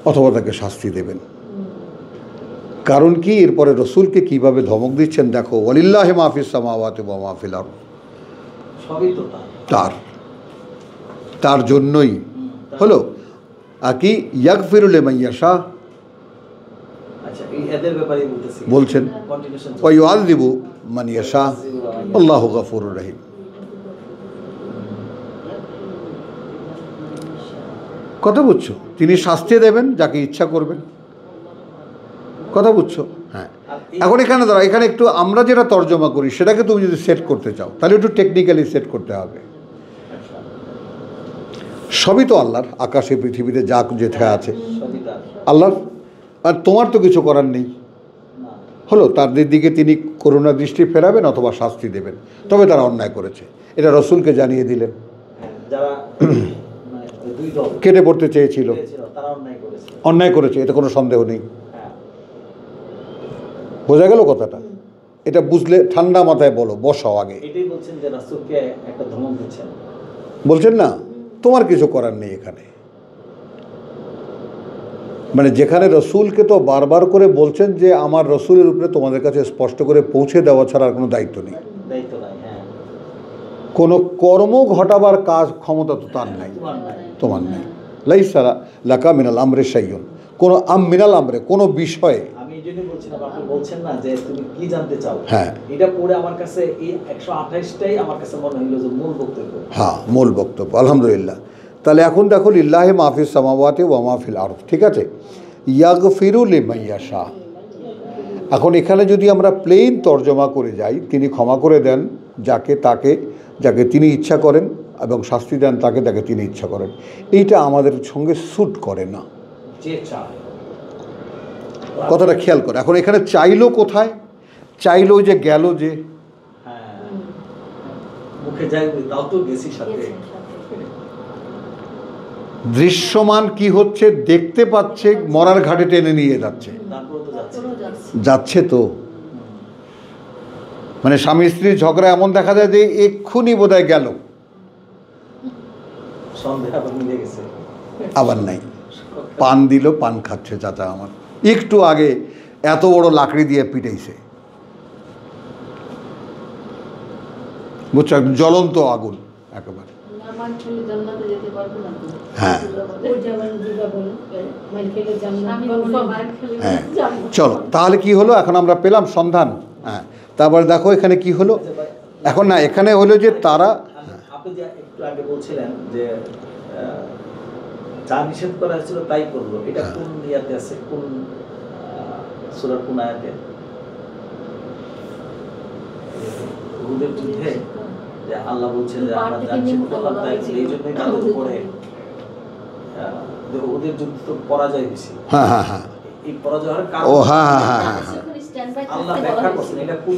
অথবা তাকে শাস্তি দেবেন। কারণ কি, এরপরে রসুলকে কিভাবে ধমক দিচ্ছেন দেখো, ওয়ালিল্লাহি মা ফিস সামাওয়াতি ওয়া মা ফিল আরদ, সবই তো তার। তার জন্যই হলো। আর কি ইয়াগফিরু লিমান ইয়াশা, আচ্ছা এই এদের ব্যাপারে বলতেছি, বলছেন কন্টিনিউশন ওয়া ইউআযযিবু মান ইয়াশা আল্লাহু গফুরুর রহিম। কথা বুঝছো? তিনি শাস্তি দেবেন যাকে ইচ্ছা করবেন। কথা বুঝছো? হ্যাঁ। এখন এখানে দাঁড়া, এখানে একটু আমরা যেটা তর্জমা করি সেটাকে তুমি যদি সেট করতে চাও তাহলে একটু টেকনিক্যালি সেট করতে হবে। সবই তো আল্লাহর, আকাশে পৃথিবীতে যা যেথা আছে আল্লাহর, আর তোমার তো কিছু করার নেই। হলো, তাদের দিকে তিনি করুণা দৃষ্টি ফেরাবেন অথবা শাস্তি দেবেন, তবে তারা অন্যায় করেছে, এটা রসুলকে জানিয়ে দিলেন। যারা দুই দল কেটে পড়তে চেয়েছিল তারা অন্যায় করেছে, এতে কোনো সন্দেহ নেই। বোঝা গেল কথাটা? এটা বুঝলে ঠান্ডা মাথায় বলো, বসাও আগে। এটাই বলছেন যে রাসূলকে একটা ধমক দিচ্ছেন, বলছেন না তোমার কিছু করার নেই এখানে। মানে যেখানে রসুলকে তো বারবার করে বলছেন যে আমার রসুলের উপরে তোমাদের কাছে স্পষ্ট করে পৌঁছে দেওয়া ছাড়া আর কোনো দায়িত্ব নেই, দায়িত্ব নাই। হ্যাঁ, কোনো কর্ম ঘটাবার কাজ ক্ষমতা তো তার নাই, তোমার নেই। লাইসা লাকা মিনাল আমরে শাইউন, কোনো মিনাল আমরে কোনো বিষয়ে। আমি এই জন্যই বলছিলাম, আপনি বলছেন না যে তুমি কি জানতে চাও, হ্যাঁ, এটা পড়ে আমার কাছে এই 128টাই আমার কাছে মনে হইলো যে মূল বক্তব্য। হ্যাঁ, মূল বক্তব্য। আলহামদুলিল্লাহ। তাহলে এখন দেখো লিল্লাহি মা ফিস সামাওয়াতি ওয়া মা ফিল আরদ, ঠিক আছে? ইয়াগফিরু লিমান ইয়াশা। এখন এখানে যদি আমরা প্লেন তর্জমা করে যাই, তিনি ক্ষমা করে দেন যাকে তাকে, যাকে তিনি ইচ্ছা করেন, এবং শাস্তি দেন তাকে তাকে তিনি ইচ্ছা করেন, এইটা আমাদের সঙ্গে স্যুট করে না। যে চায় কথাটা খেয়াল করে। এখন এখানে চাইলো কোথায়? চাইলো যে গেল যে, হ্যাঁ মুখে যাই তাও তো গেছি সাথে। দৃশ্যমান কি হচ্ছে দেখতে পাচ্ছে, মরার ঘাটে টেনে নিয়ে যাচ্ছে, তারপর তো যাচ্ছে। যাচ্ছে তো। মানে স্বামী স্ত্রীর ঝগড়া এমন দেখা যায় যে এক্ষুনি বোধহয় গেল, সন্দেহ আবার মিলে গেছে, আবার নাই। পান দিল, পান খাচ্ছে চাচা আমার, একটু আগে এত বড় লাকড়ি দিয়ে পিটাইছে, বুঝছো? জ্বলন্ত আগুন একেবারে। হ্যাঁ হ্যাঁ, চলো তাহলে কি হলো, এখন আমরা পেলাম সন্ধান। হ্যাঁ, তারপরে দেখো এখানে কি হলো। এখন না, এখানে হলো যে তারা, আপনি যে একটু আগে বলছিলেন যে যা নিষেধ করা হয়েছিল তাই করলো, এটা কোন ইয়াতে আছে, কোন সূরার কোন আয়াতে? উহুদের যুদ্ধে যে আল্লাহ বলছেন যে আমরা যা নিষেধ করলাম তাই, এই জন্যই তাদের উপরে উহুদের যুদ্ধ তো পরাজয় হয়েছে। হ্যাঁ হ্যাঁ হ্যাঁ, এই পরাজয় হওয়ার কারণ ও হ্যাঁ হ্যাঁ হ্যাঁ হ্যাঁ, আল্লাহ ব্যাখ্যা করছেন, এটা কোন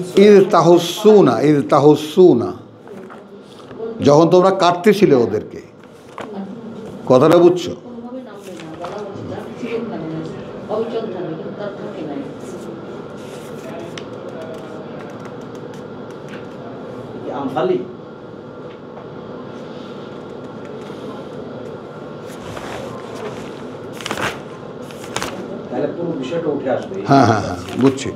ইদ তাহসুনা, যখন তোমরা কাটতেছিলে ওদেরকে, কথাটা বুঝছো? আমফালি তাহলে পুরো বিষয়টা উঠে আসবে। হ্যাঁ হ্যাঁ হ্যাঁ, বুঝছি।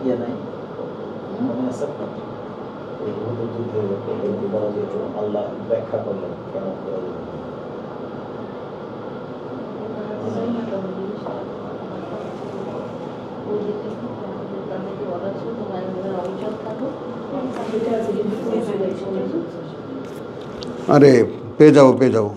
ইয়ে নাই, মনে আছে আপনার? এই উহুদের যুদ্ধে যদি বলা যেত, আল্লাহ ব্যাখ্যা করলেন কেন করা যেত না। আরে পেয়ে যাবো পেয়ে যাবো।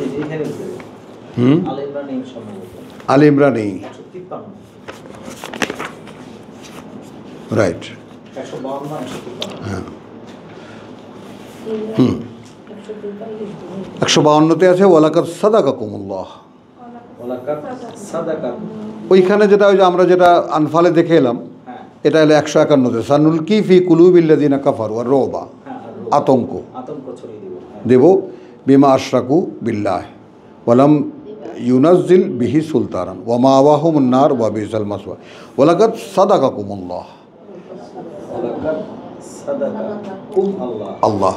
এই যে এখানে যে আল ইমরান এই সম্ভবত আল ইমরানেই 153, রাইট। 152 153। হ্যাঁ 152তে আছে ওয়ালাকাদ সাদাকাকুমুল্লাহ। ওয়ালাকাদ সাদাকা, ওইখানে যেটা ওই যে আমরা যেটা আনফালে দেখে এলাম, হ্যাঁ এটা হলো 151তে সানুলকি ফি কুলুবিল্লাযিনা কাফারু আর রোবা, হ্যাঁ, আতঙ্ক আতঙ্ক ছড়িয়ে দিব। দেব বিমা আশরাকু বিল্লাহ ওয়ালাম ইউনাজ্জিল বিহি সুলতানান ওয়া মাওয়াহুমুন নার ওয়া বিসাল মাসওয়া ওয়ালাকাদ সাদাকাকুমুল্লাহ। ওয়ালাকাদ সাদাকা কুম আল্লাহ, আল্লাহ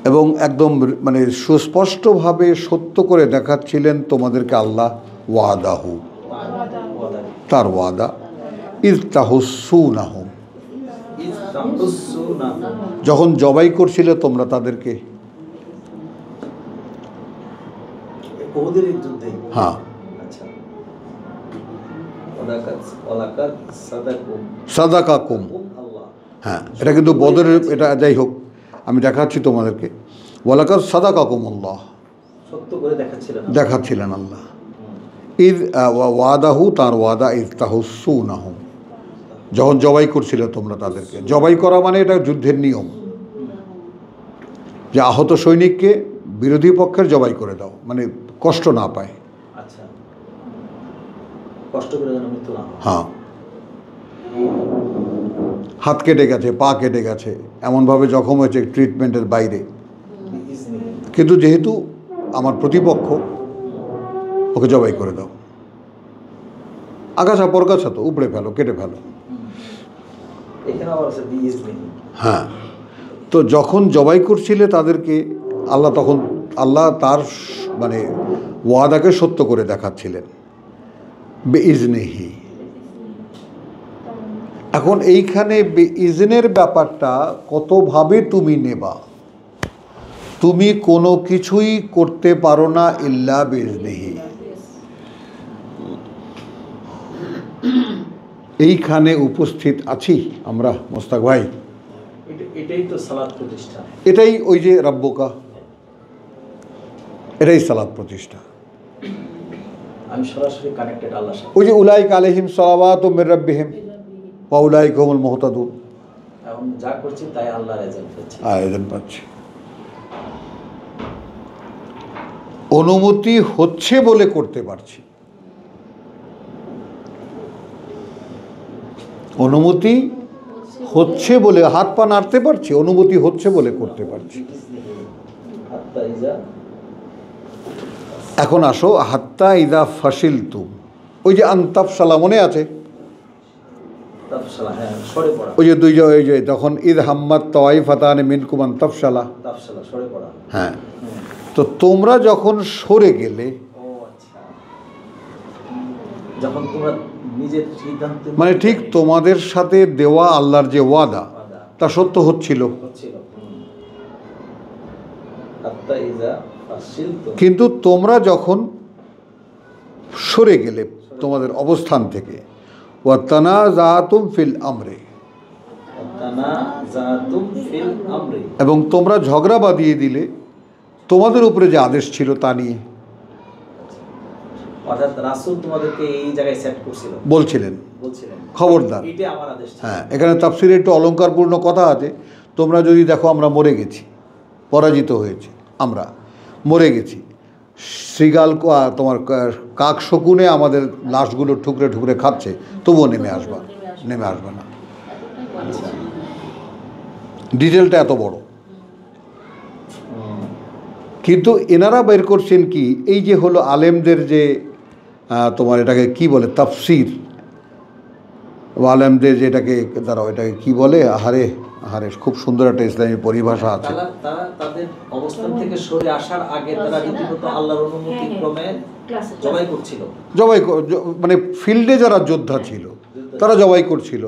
এবং একদম মানে সুস্পষ্টভাবে সত্য করে দেখাচ্ছিলেন তোমাদেরকে আল্লাহ ওয়াদাহু, তার ওয়াদা, ইজ তাহুসুনাহুম, ইজ তাহুসুনা, যখন জবাই করছিলে তোমরা তাদেরকে। উহুদের যুদ্ধে। হ্যাঁ আচ্ছা, ওয়ালাকাদ সাদাকুম সাদাকাকুম, কুম আল্লাহ। হ্যাঁ এটা কিন্তু বদরের, এটা যাই হোক আমি দেখাচ্ছি তোমাদেরকে। ওয়ালাকাদ সাদাকাকুমুল্লাহ, সত্য করে দেখাচ্ছিলেন আল্লাহ। দেখাচ্ছিলেন আল্লাহ। ইদ ওয়াদাহু, তার ওয়াদা, ইজ তাহুসুনাহুম, যখন জবাই করছিলে তোমরা তাদেরকে। জবাই করা মানে এটা যুদ্ধের নিয়ম, যে আহত সৈনিককে বিরোধী পক্ষের জবাই করে দাও, মানে কষ্ট না পায়। আচ্ছা, কষ্ট করে যেন মৃত্যু না হয়। হ্যাঁ, হাত কেটে গেছে, পা কেটে গেছে, এমনভাবে জখম হয়েছে ট্রিটমেন্টের বাইরে, বিইজনিহি। কিন্তু যেহেতু আমার প্রতিপক্ষ, ওকে জবাই করে দাও। আগাছা পরগাছা তো উপড়ে ফেলো, কেটে ফেলো। এখানে আবার আছে বিইজনিহি। হ্যাঁ, তো যখন জবাই করছিলে তাদেরকে আল্লাহ, তখন আল্লাহ তার মানে ওয়াদাকে সত্য করে দেখাচ্ছিলেন বেইজনিহি। এখন এইখানে বেইজনের ব্যাপারটা কতভাবে তুমি নেবা। তুমি কোনো কিছুই করতে পারো না ইল্লা বেইজনিহি। এইখানে উপস্থিত আছি আমরা মোস্তাক ভাই, এটাই তো সালাত প্রতিষ্ঠা। এটাই ওই যে রাব্বুকা, এটাই সালাত প্রতিষ্ঠা। আমি সরাসরি কানেক্টেড আল্লাহর সাথে। ওই যে উলাইকা আলাইহিম সালাওয়াতু মির রাব্বিহিম ওয়া উলাইকা হুমুল মুহতাদুন, এখন যা করছি তাই আল্লাহর এজেন্ট হচ্ছে। আয়োজন পাচ্ছে। অনুমতি হচ্ছে বলে করতে পারছি, অনুমতি হচ্ছে বলে হাত পা নাড়তে পারছি, অনুমতি হচ্ছে বলে করতে পারছি। হাত্তা ইজা, এখন আসো হাত্তা ইদা ফাশিলতুম, ওই যে আনতাফসালা মনে আছে, তাফসালা, হ্যাঁ সরে পড়া। ওই যে ওই যে তখন ঈদ হাম্মাত তাওয়াইফাতান মিনকুম আনতাফসালা, তাফসালা সরে পড়া। হ্যাঁ। তো তোমরা যখন সরে গেলে, ও আচ্ছা, যখন তোমরা নিজের সিদ্ধান্ত মানে ঠিক তোমাদের সাথে দেওয়া আল্লাহর যে ওয়াদা তা সত্য হচ্ছিল, হচ্ছিল। হাত্তা ইজা ফাশিলতুম, কিন্তু তোমরা যখন সরে গেলে তোমাদের অবস্থান থেকে, ওয়া তানাযাতুম ফিল আমরে, তানাযাতুম ফিল আমরি, এবং তোমরা ঝগড়া বাঁধিয়ে দিলে তোমাদের উপরে যে আদেশ ছিল তা নিয়ে। অর্থাৎ রাসূল তোমাদেরকে এই জায়গায় সেট করছিল, বলছিলেন বলছিলেন খবরদার। এটা আমার আদেশ ছিল। হ্যাঁ, এখানে তাফসিরে একটু অলঙ্কারপূর্ণ কথা আছে। তোমরা যদি দেখো আমরা মরে গেছি, পরাজিত হয়েছি, আমরা মরে গেছি, শৃগাল তোমার কাক শকুনে আমাদের লাশগুলো ঠুকরে ঠুকরে খাচ্ছে, তবুও নেমে আসবে না। আচ্ছা। ডিটেলটা এত বড়। কিন্তু এনারা বের করছেন কি, এই যে হলো আলেমদের যে তোমার এটাকে কি বলে তাফসির, আলেমদের যেটাকে দাঁড়াও এটাকে কি বলে, আহারে খুব সুন্দর একটা ইসলামী পরিভাষা আছে। তারা তাদের অবস্থান থেকে সরে আসার আগে তারা রীতিমতো আল্লাহর অনুমতি ক্রমে জবাই করছিল। মানে ফিল্ডে যারা যোদ্ধা ছিল তারা জবাই করছিল,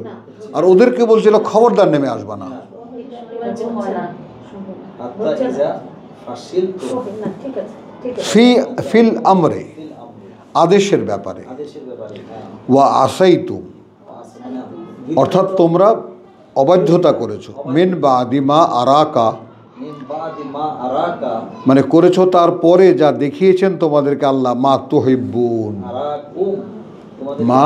আর ওদেরকে বলছিল খবরদার নেমে আসবা না। ফিল আমরে, আদেশের ব্যাপারে, ওয়া আসাইতুম, অর্থাৎ তোমরা অবাধ্যতা করেছো, মিন বাদি মা আরাকা, মানে করেছো তারপরে যা দেখিয়েছেন তোমাদেরকে আল্লাহ, মা তুহিব্বুন, মা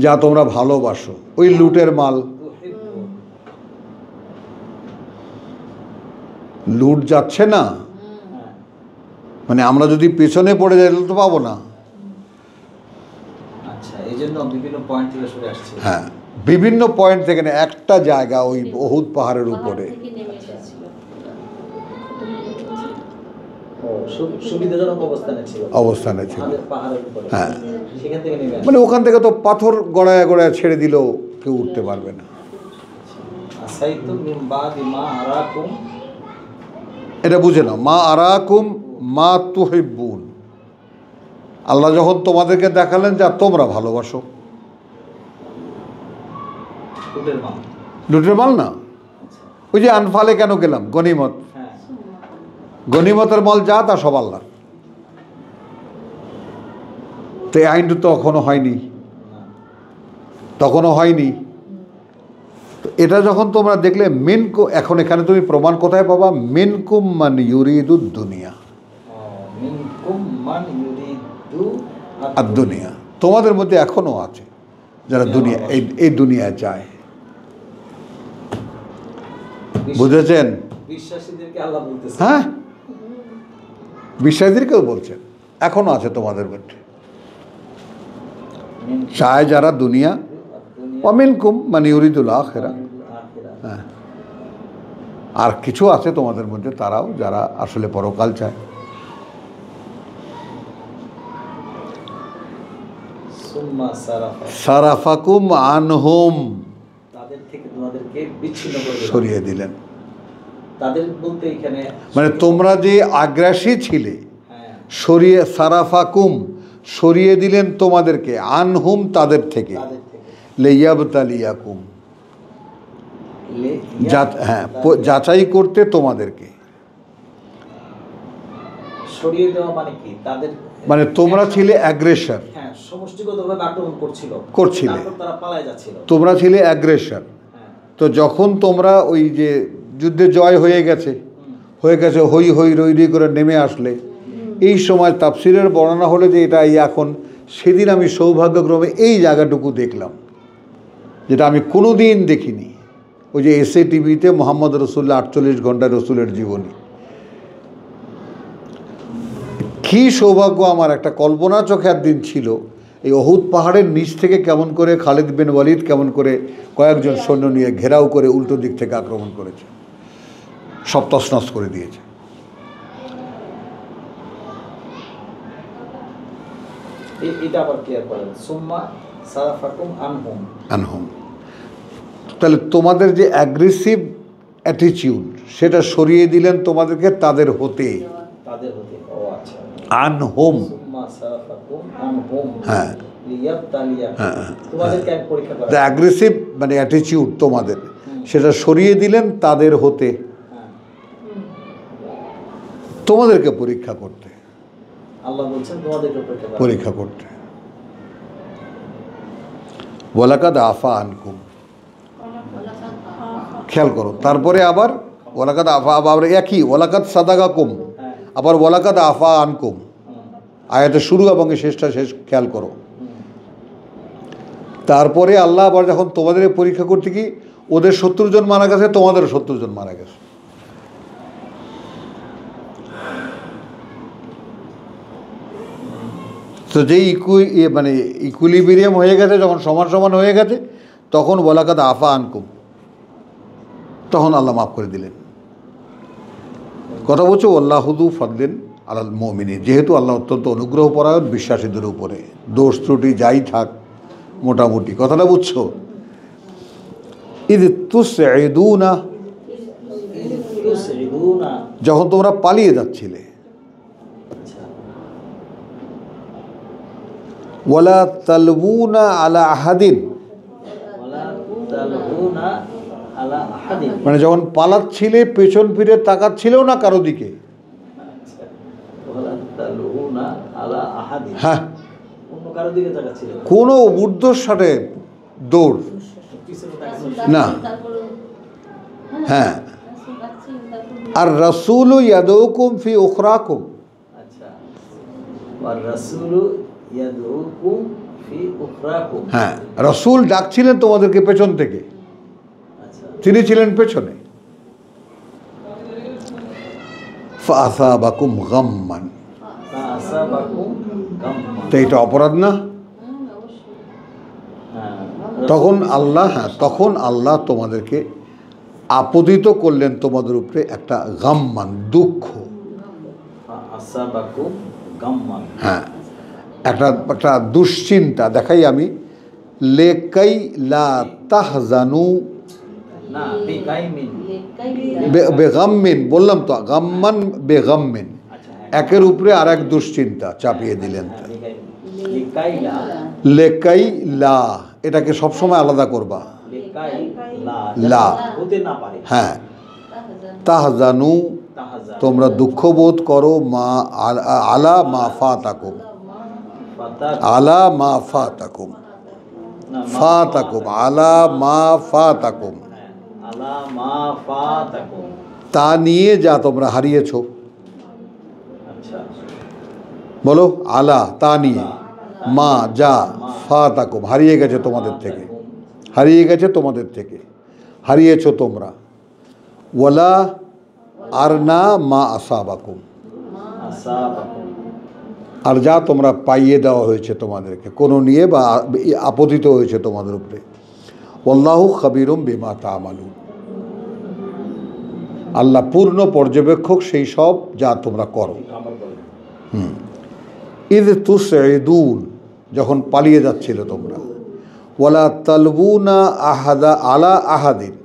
যা তোমরা ভালোবাসো, ওই লুটের মাল। লুট যাচ্ছে না, মানে আমরা যদি পেছনে পড়ে যাই তো পাবো না। আচ্ছা, এই জন্য বিভিন্ন পয়েন্ট থেকে সরে আসছে। হ্যাঁ, বিভিন্ন পয়েন্ট থেকে না, একটা জায়গা ওই উহুদ পাহাড়ের উপরে সুবিধাজনক অবস্থানে ছিল পাহাড়ের উপরে। হ্যাঁ, সেখান থেকে নেমে আসে। মানে ওখান থেকে তো পাথর গড়ায় গড়ায় ছেড়ে দিলেও কেউ উঠতে পারবে না। আসাইতুম মিন বাদি মা আরাকুম, এটা বুঝে নাও, মা আরাকুম মা তুহিব্বুন, আল্লাহ যখন তোমাদেরকে দেখালেন যা তোমরা ভালোবাসো। লুটের মাল না, ওই যে আনফালে কেন গেলাম, গনিমত, গনিমতের মাল যা তা সব আল্লাহ। তো এই আইনটা তো তখনও হয়নি। তো এটা যখন তোমরা দেখলে এখন এখানে তুমি প্রমাণ কোথায় পাবা, মিনকুম মান ইউরিদুদ দুনিয়া, আর দুনিয়া তোমাদের মধ্যে এখনো আছে যারা দুনিয়া এই দুনিয়ায় চায়। বুঝেছেন? বিশ্বাসীদেরকে আল্লাহ বলতেছে। হ্যাঁ, বিশ্বাসীদেরকেও বলছেন, এখনো আছে তোমাদের মধ্যে চায় যারা দুনিয়া, অমিনকুম মানে ইউরিদুল আখিরা। হ্যাঁ, আর কিছু আছে তোমাদের মধ্যে তারাও যারা আসলে পরকাল চায়। সারাফাকুম আনহুম, তাদের থেকে তোমাদেরকে বিচ্ছিন্ন করে দিলেন, সরিয়ে দিলেন। তাদের বলতে এখানে মানে তোমরা যে আগ্রাসী ছিলে, সারাফাকুম সরিয়ে দিলেন তোমাদেরকে, আনহুম তাদের থেকে, লিয়াবতালিয়াকুম, হ্যাঁ যাচাই করতে তোমাদেরকে। সরিয়ে দেওয়া মানে কি? তাদের মানে তোমরা ছিলে অ্যাগ্রেসর, হ্যাঁ, সমষ্টিগতভাবে আক্রমণ করছিলে, তারা পালায় যাচ্ছিল, তোমরা ছিলে অ্যাগ্রেসর। তো যখন তোমরা ওই যে যুদ্ধে জয় হয়ে গেছে হই হই রই রই করে নেমে আসলে, এই সময় তাফসিরের বর্ণনা হলে যে এটা এখন, সেদিন আমি সৌভাগ্যক্রমে এই জায়গাটুকু দেখলাম যেটা আমি কোনো দিন দেখিনি। ওই যে এসএ টিভিতে মোহাম্মদ রসুল্লাহ 48 ঘন্টা রসুলের জীবনী, কী সৌভাগ্য আমার, একটা কল্পনা চোখের দিন ছিল। এই অহুদ পাহাড়ের নিচ থেকে কেমন করে খালিদ বিন ওয়ালিদ কেমন করে কয়েকজন সৈন্য নিয়ে ঘেরাও করে উল্টো দিক থেকে আক্রমণ করেছে, সব তছনছ করে দিয়েছে। এটা আবার ক্লিয়ার করেন, সুম্মা সারাফাকুম আনহুম। তাহলে তোমাদের যে অ্যাগ্রেসিভ অ্যাটিটিউড সেটা সরিয়ে দিলেন তোমাদেরকে তাদের হতে। ও আচ্ছা, আনহুম, সুম্মা সারাফাকুম আনহুম, হ্যাঁ, তোমাদেরকে এক পরীক্ষা করা, অ্যাগ্রেসিভ মানে অ্যাটিটিউড তোমাদের, সেটা সরিয়ে দিলেন তাদের হতে, তোমাদেরকে পরীক্ষা করতে। আল্লাহ বলছেন তোমাদেরকে পরীক্ষা করতে। ওয়ালাকাদ আফা আনকুম, খেয়াল করো, তারপরে আবার ওয়ালাকাদ আফা, আবার একই ওয়ালাকাদ সাদাকাকুম, আবার ওয়ালাকাদ আফা আনকুম, আয়াতের শুরু এবং শেষটা শেষ খেয়াল করো। তারপরে আল্লাহ আবার যখন তোমাদের পরীক্ষা করতে কি ওদের 70 জন মারা গেছে, তোমাদেরও 70 জন মারা গেছে। তো যেই মানে ইকুইলিব্রিয়াম হয়ে গেছে, যখন সমান সমান হয়ে গেছে, তখন ওয়ালাকাদ আফা আনকুম, তখন আল্লাহ মাফ করে দিলেন। কথা বলছো আল্লাহুদু ফাদলিন আলাল মুমিনিন, যেহেতু আল্লাহ অত্যন্ত অনুগ্রহ পরায়ণ বিশ্বাসীদের উপরে, দোষ ত্রুটি যাই থাক মোটামুটি, কথাটা বুঝছো? ইদ তুসঈদুনা, যখন তোমরা পালিয়ে যাচ্ছিলে, ওয়ালা তালবুনা আলা আহাদিন, মানে যখন পালাচ্ছিলে পেছন ফিরে তাকাচ্ছিলেও না কারো দিকে। হ্যাঁ, কোনো ঊর্ধ্বশ্বাসে দৌড় না। হ্যাঁ, আর রাসূল ইয়াদউকুম ফি উখরাকুম, হ্যাঁ, রাসূল ডাকছিলেন তোমাদেরকে পেছন থেকে, তিনি ছিলেন পেছনে। ফাআসাবাকুম গাম্মান, তো এটা অপরাধ না? তখন আল্লাহ, হ্যাঁ, তখন আল্লাহ তোমাদেরকে আপতিত করলেন তোমাদের উপরে একটা গাম্মান, দুঃখ। হ্যাঁ, একটা দুশ্চিন্তা দেখাই আমি, লেকাই লা তাহজানু, বেগাম্মিন বললাম তো, গাম্মান বেগাম্মিন, একের উপরে আর এক দুশ্চিন্তা চাপিয়ে দিলেন। লেকাই লা, এটাকে সবসময় আলাদা করবা, লা, হ্যাঁ, তাহজানু, তোমরা দুঃখ বোধ করো, মা আলা মা ফাতাকুম, আলা মা ফাতাকুম, ফাতাকুম আলা মা ফাতাকুম, তা নিয়ে যা তোমরা হারিয়েছো। বলো, আলা, তা নিয়ে, মা, যা, ফাতাকুম, হারিয়ে গেছে তোমাদের থেকে, হারিয়ে গেছে তোমাদের থেকে, হারিয়েছো তোমরা। ওয়ালা, আর না, মা আসাবাকুম, আর যা তোমরা পাইয়ে দেওয়া হয়েছে তোমাদেরকে, কোনো নিয়ে বা আপতিত হয়েছে তোমাদের উপরে। ওয়াল্লাহু খাবিরুম বিমা তা'মালুন, আল্লাহ পূর্ণ পর্যবেক্ষক সেই সব যা তোমরা করো। ইদ তুসঈদুন, যখন পালিয়ে যাচ্ছিল তোমরা, ওয়ালা তালবুনা আহাদা আলা আহাদিন,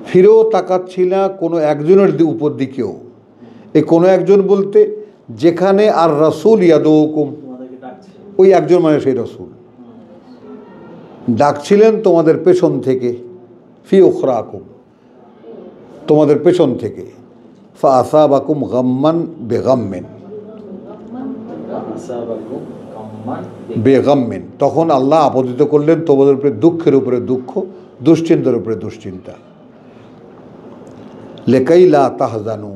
ফিরেও তাকাচ্ছিল না কোনো একজনের উপর দিকেও। এই কোনো একজন বলতে যেখানে আর রাসূল ইয়াদউকুম, ওই একজন মানে সেই রাসূল ডাকছিলেন তোমাদের পেছন থেকে, ফি উখরাকুম, তোমাদের পেছন থেকে, ফাআসাবাকুম গাম্মান বেগাম্মিন, বেগাম্মিন, তখন আল্লাহ আপতিত করলেন তোমাদের উপরে দুঃখের উপরে দুঃখ, দুশ্চিন্তার উপরে দুশ্চিন্তা। লেকাই লা তাহজানু,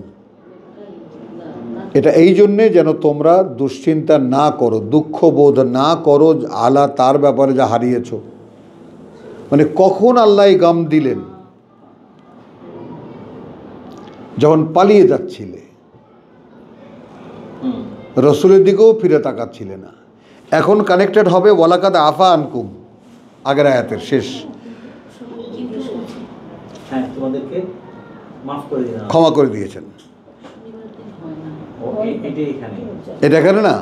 এটা এই জন্যে যেন তোমরা দুশ্চিন্তা না করো, দুঃখ বোধ না করো আলা, তার ব্যাপারে যা হারিয়েছ। মানে কখন আল্লাহ এই গাম দিলেন? যখন পালিয়ে যাচ্ছিলে, রসুলের দিকেও ফিরে তাকাচ্ছিলে না। এখন কানেক্টেড হবে ওয়ালাকাদ আফা আনকুম, আগের আয়াতের শেষ, ক্ষমা করে দিয়েছেন। এটা এখানে না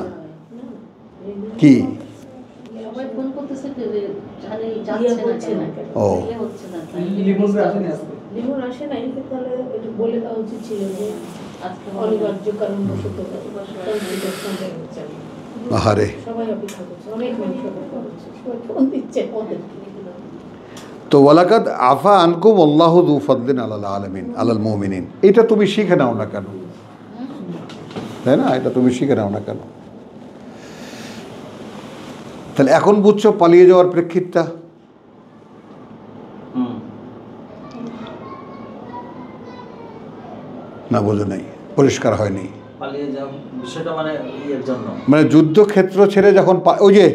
কি? ও, আহারে, তো ওয়ালাকাদ আফা আনকুম আল্লাহু যু ফাদলিন আলাল আলামিন আলাল মুমিনিন, এটা তুমি শিখে নাও না কেন? তাই না? এটা তুমি শিখে নাও না কেন? তাহলে এখন বুঝছো পালিয়ে যাওয়ার প্রেক্ষিতটা? না, বোঝো নাই, পরিষ্কার হয়নি। পালিয়ে যাওয়া বিষয়টা মানে ইয়ের জন্য মানে যুদ্ধক্ষেত্র ছেড়ে যখন ওই যে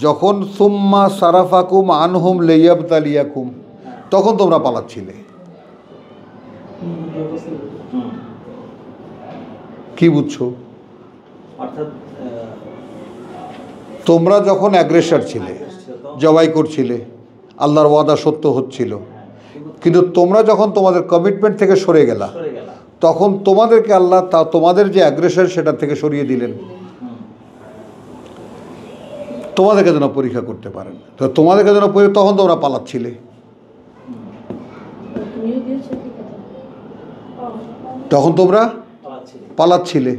যখন সুম্মা সারাফাকুম আনহুম লিয়াবতালিয়াকুম, তখন তোমরা পালাচ্ছিলে। কি বুঝছো? অর্থাৎ তোমরা যখন অ্যাগ্রেসর ছিলে, জবাই করছিলে, আল্লাহর ওয়াদা সত্য হচ্ছিল, কিন্তু তোমরা যখন তোমাদের কমিটমেন্ট থেকে সরে গেলা, তখন তোমাদেরকে আল্লাহ তোমাদের যে অ্যাগ্রেসর সেটা থেকে সরিয়ে দিলেন, তোমাদেরকে যেন পরীক্ষা করতে পারেন। তো তোমাদেরকে যেন তখন তোমরা পালাচ্ছিলে। তখন তোমরা পালাচ্ছিলে,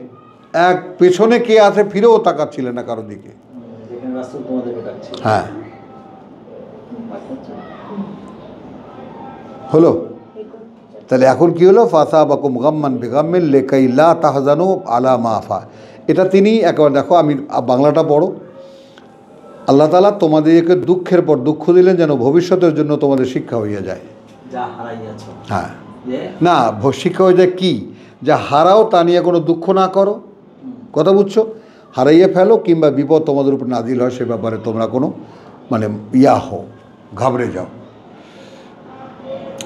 এক পেছনে কে আছে ফিরেও তাকাচ্ছিলে না কারো দিকে। হ্যাঁ, হলো। তাহলে এখন কি হলো? ফাসাবাকুম গাম্মান বিগাম্মিন লিকাই লা তাহজানু আলা মা আফা। এটা তিনি একবার দেখো, আমি বাংলাটা পড়ো। আল্লাহ তাআলা তোমাদেরকে দুঃখের পর দুঃখ দিলেন যেন ভবিষ্যতের জন্য তোমাদের শিক্ষা হইয়া যায়। হ্যাঁ, না শিক্ষা হয়ে যায় কি? যা হারাও তা নিয়ে কোনো দুঃখ না করো। কথা বুঝছো? হারাইয়ে ফেলো কিংবা বিপদ তোমাদের উপর নাজিল হয় সে ব্যাপারে তোমরা কোনো মানে হও, ঘাবড়ে যাও।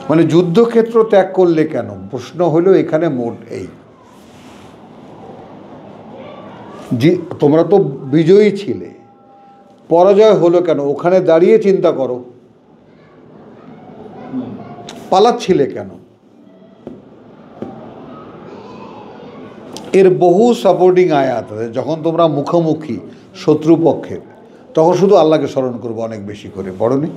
মানে যুদ্ধক্ষেত্র ত্যাগ করলে কেন? প্রশ্ন হলো এখানে মোট এই যে তোমরা তো বিজয়ী ছিলে, পরাজয় হলো কেন? ওখানে দাঁড়িয়ে চিন্তা করো, পালাচ্ছিলে কেন? এর বহু সাপোর্টিং আয়াত আছে। যখন তোমরা মুখোমুখি শত্রুপক্ষের, তখন শুধু আল্লাহকে স্মরণ করবো অনেক বেশি করে, পড়নি?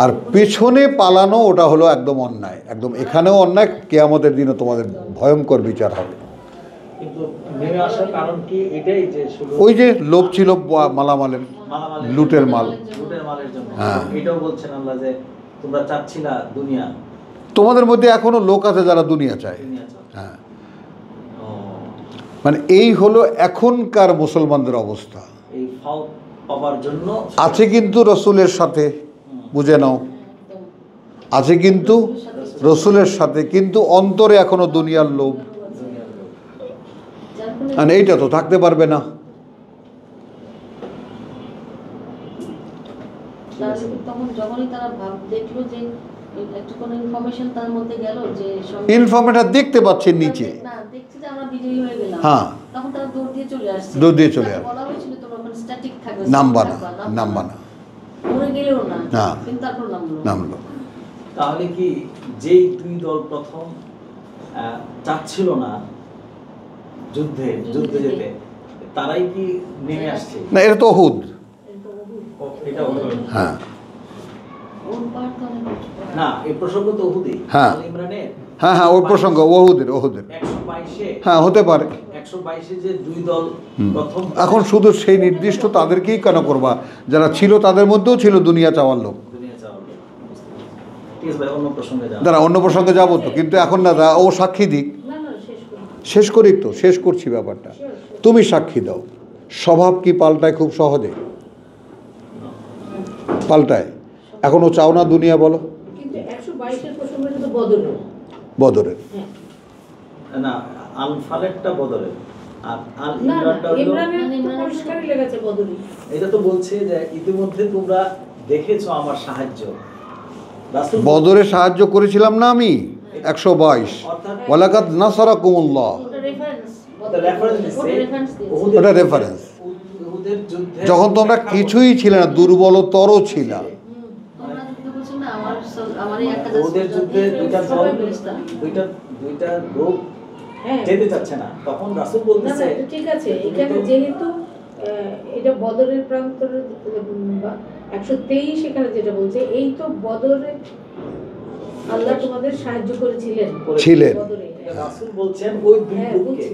আর পেছনে পালানো ওটা হলো একদম অন্যায়, একদম এখানেও অন্যায়, কিয়ামতের দিনও তোমাদের ভয়ঙ্কর বিচার হবে। ওই যে লোভ ছিল মালামালের, লুটের মাল। হ্যাঁ, এটাও বলছেন আল্লাহ যে তোমরা চাচ্ছিলা দুনিয়া, তোমাদের মধ্যে এখনো লোক আছে যারা দুনিয়া চায়। হ্যাঁ, মানে এই হলো এখনকার মুসলমানদের অবস্থা। এই ফাও পাওয়ার জন্য আছে কিন্তু রসুলের সাথে, বুঝে নাও, আছে কিন্তু রসুলের সাথে, কিন্তু অন্তরে এখনো দুনিয়ার লোভ। আর এইটা তো থাকতে পারবে না। ইনফরমেশন দেখতে পাচ্ছেন নিচে, হ্যাঁ, দৌড় দিয়ে চলে আসে, নামবা না, নামলো। তাহলে কি যেই দুই দল প্রথম চাচ্ছিল না যুদ্ধে যেতে, তারাই কি নেমে আসছে? না, এটা তো ওহুদ। হ্যাঁ, না, এই প্রসঙ্গ তো ওহুদই। হ্যাঁ, হ্যাঁ, হ্যাঁ, ওই প্রসঙ্গ ওহুদের। 122-এ, হ্যাঁ, হতে পারে 122-এ যে দুই দল প্রথম। এখন শুধু সেই নির্দিষ্ট তাদেরকেই কেন করবা? যারা ছিল তাদের মধ্যেও ছিল দুনিয়া চাওয়ার লোক। দাঁড়া, অন্য প্রসঙ্গে যাবো তো, কিন্তু এখন না, ও সাক্ষী দিক, শেষ করি তো, শেষ করছি ব্যাপারটা। তুমি সাক্ষী দাও, স্বভাব কি পাল্টায় খুব সহজে? পাল্টায়। এখন ও চাও না দুনিয়া, বলো? বদরের না, আল-ফালেরটা বদরের, আর এটা তো বলছে যে ইতিমধ্যে তোমরা দেখেছো আমার সাহায্য। বদরে সাহায্য করেছিলাম না আমি 122, ওয়ালাকাদ নাসারাকুমুল্লাহ, ওটা রেফারেন্স। যখন তোমরা কিছুই ছিলে না, দুর্বলতর ছিল। ওদের যুদ্ধে দুইটা গ্রুপ যেতে চাচ্ছে না, তখন রাসূল বলতেছে ঠিক আছে, এখানে যেহেতু এটা বদরের প্রান্তরে 123, এখানে যেটা বলছে এই তো বদরে আল্লাহ তোমাদের সাহায্য করেছিলেন। রাসূল বলছেন ওই দুই গ্রুপকে,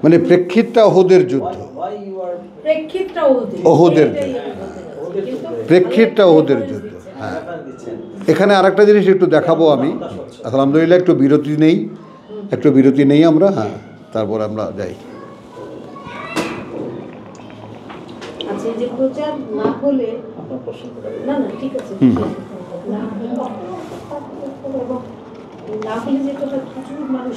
মানে প্রেক্ষিতটা ওহুদের যুদ্ধ, ওহুদের প্রেক্ষিতটা ওহুদের যুদ্ধ। হ্যাঁ, এখানে আরেকটা জিনিস একটু দেখাবো আমি। আলহামদুলিল্লাহ, একটু বিরতি নেই আমরা। হ্যাঁ, তারপর আমরা যাই। আচ্ছা, যে প্রচার না হলে না ঠিক আছে, না হলে যেটা প্রচুর মানুষ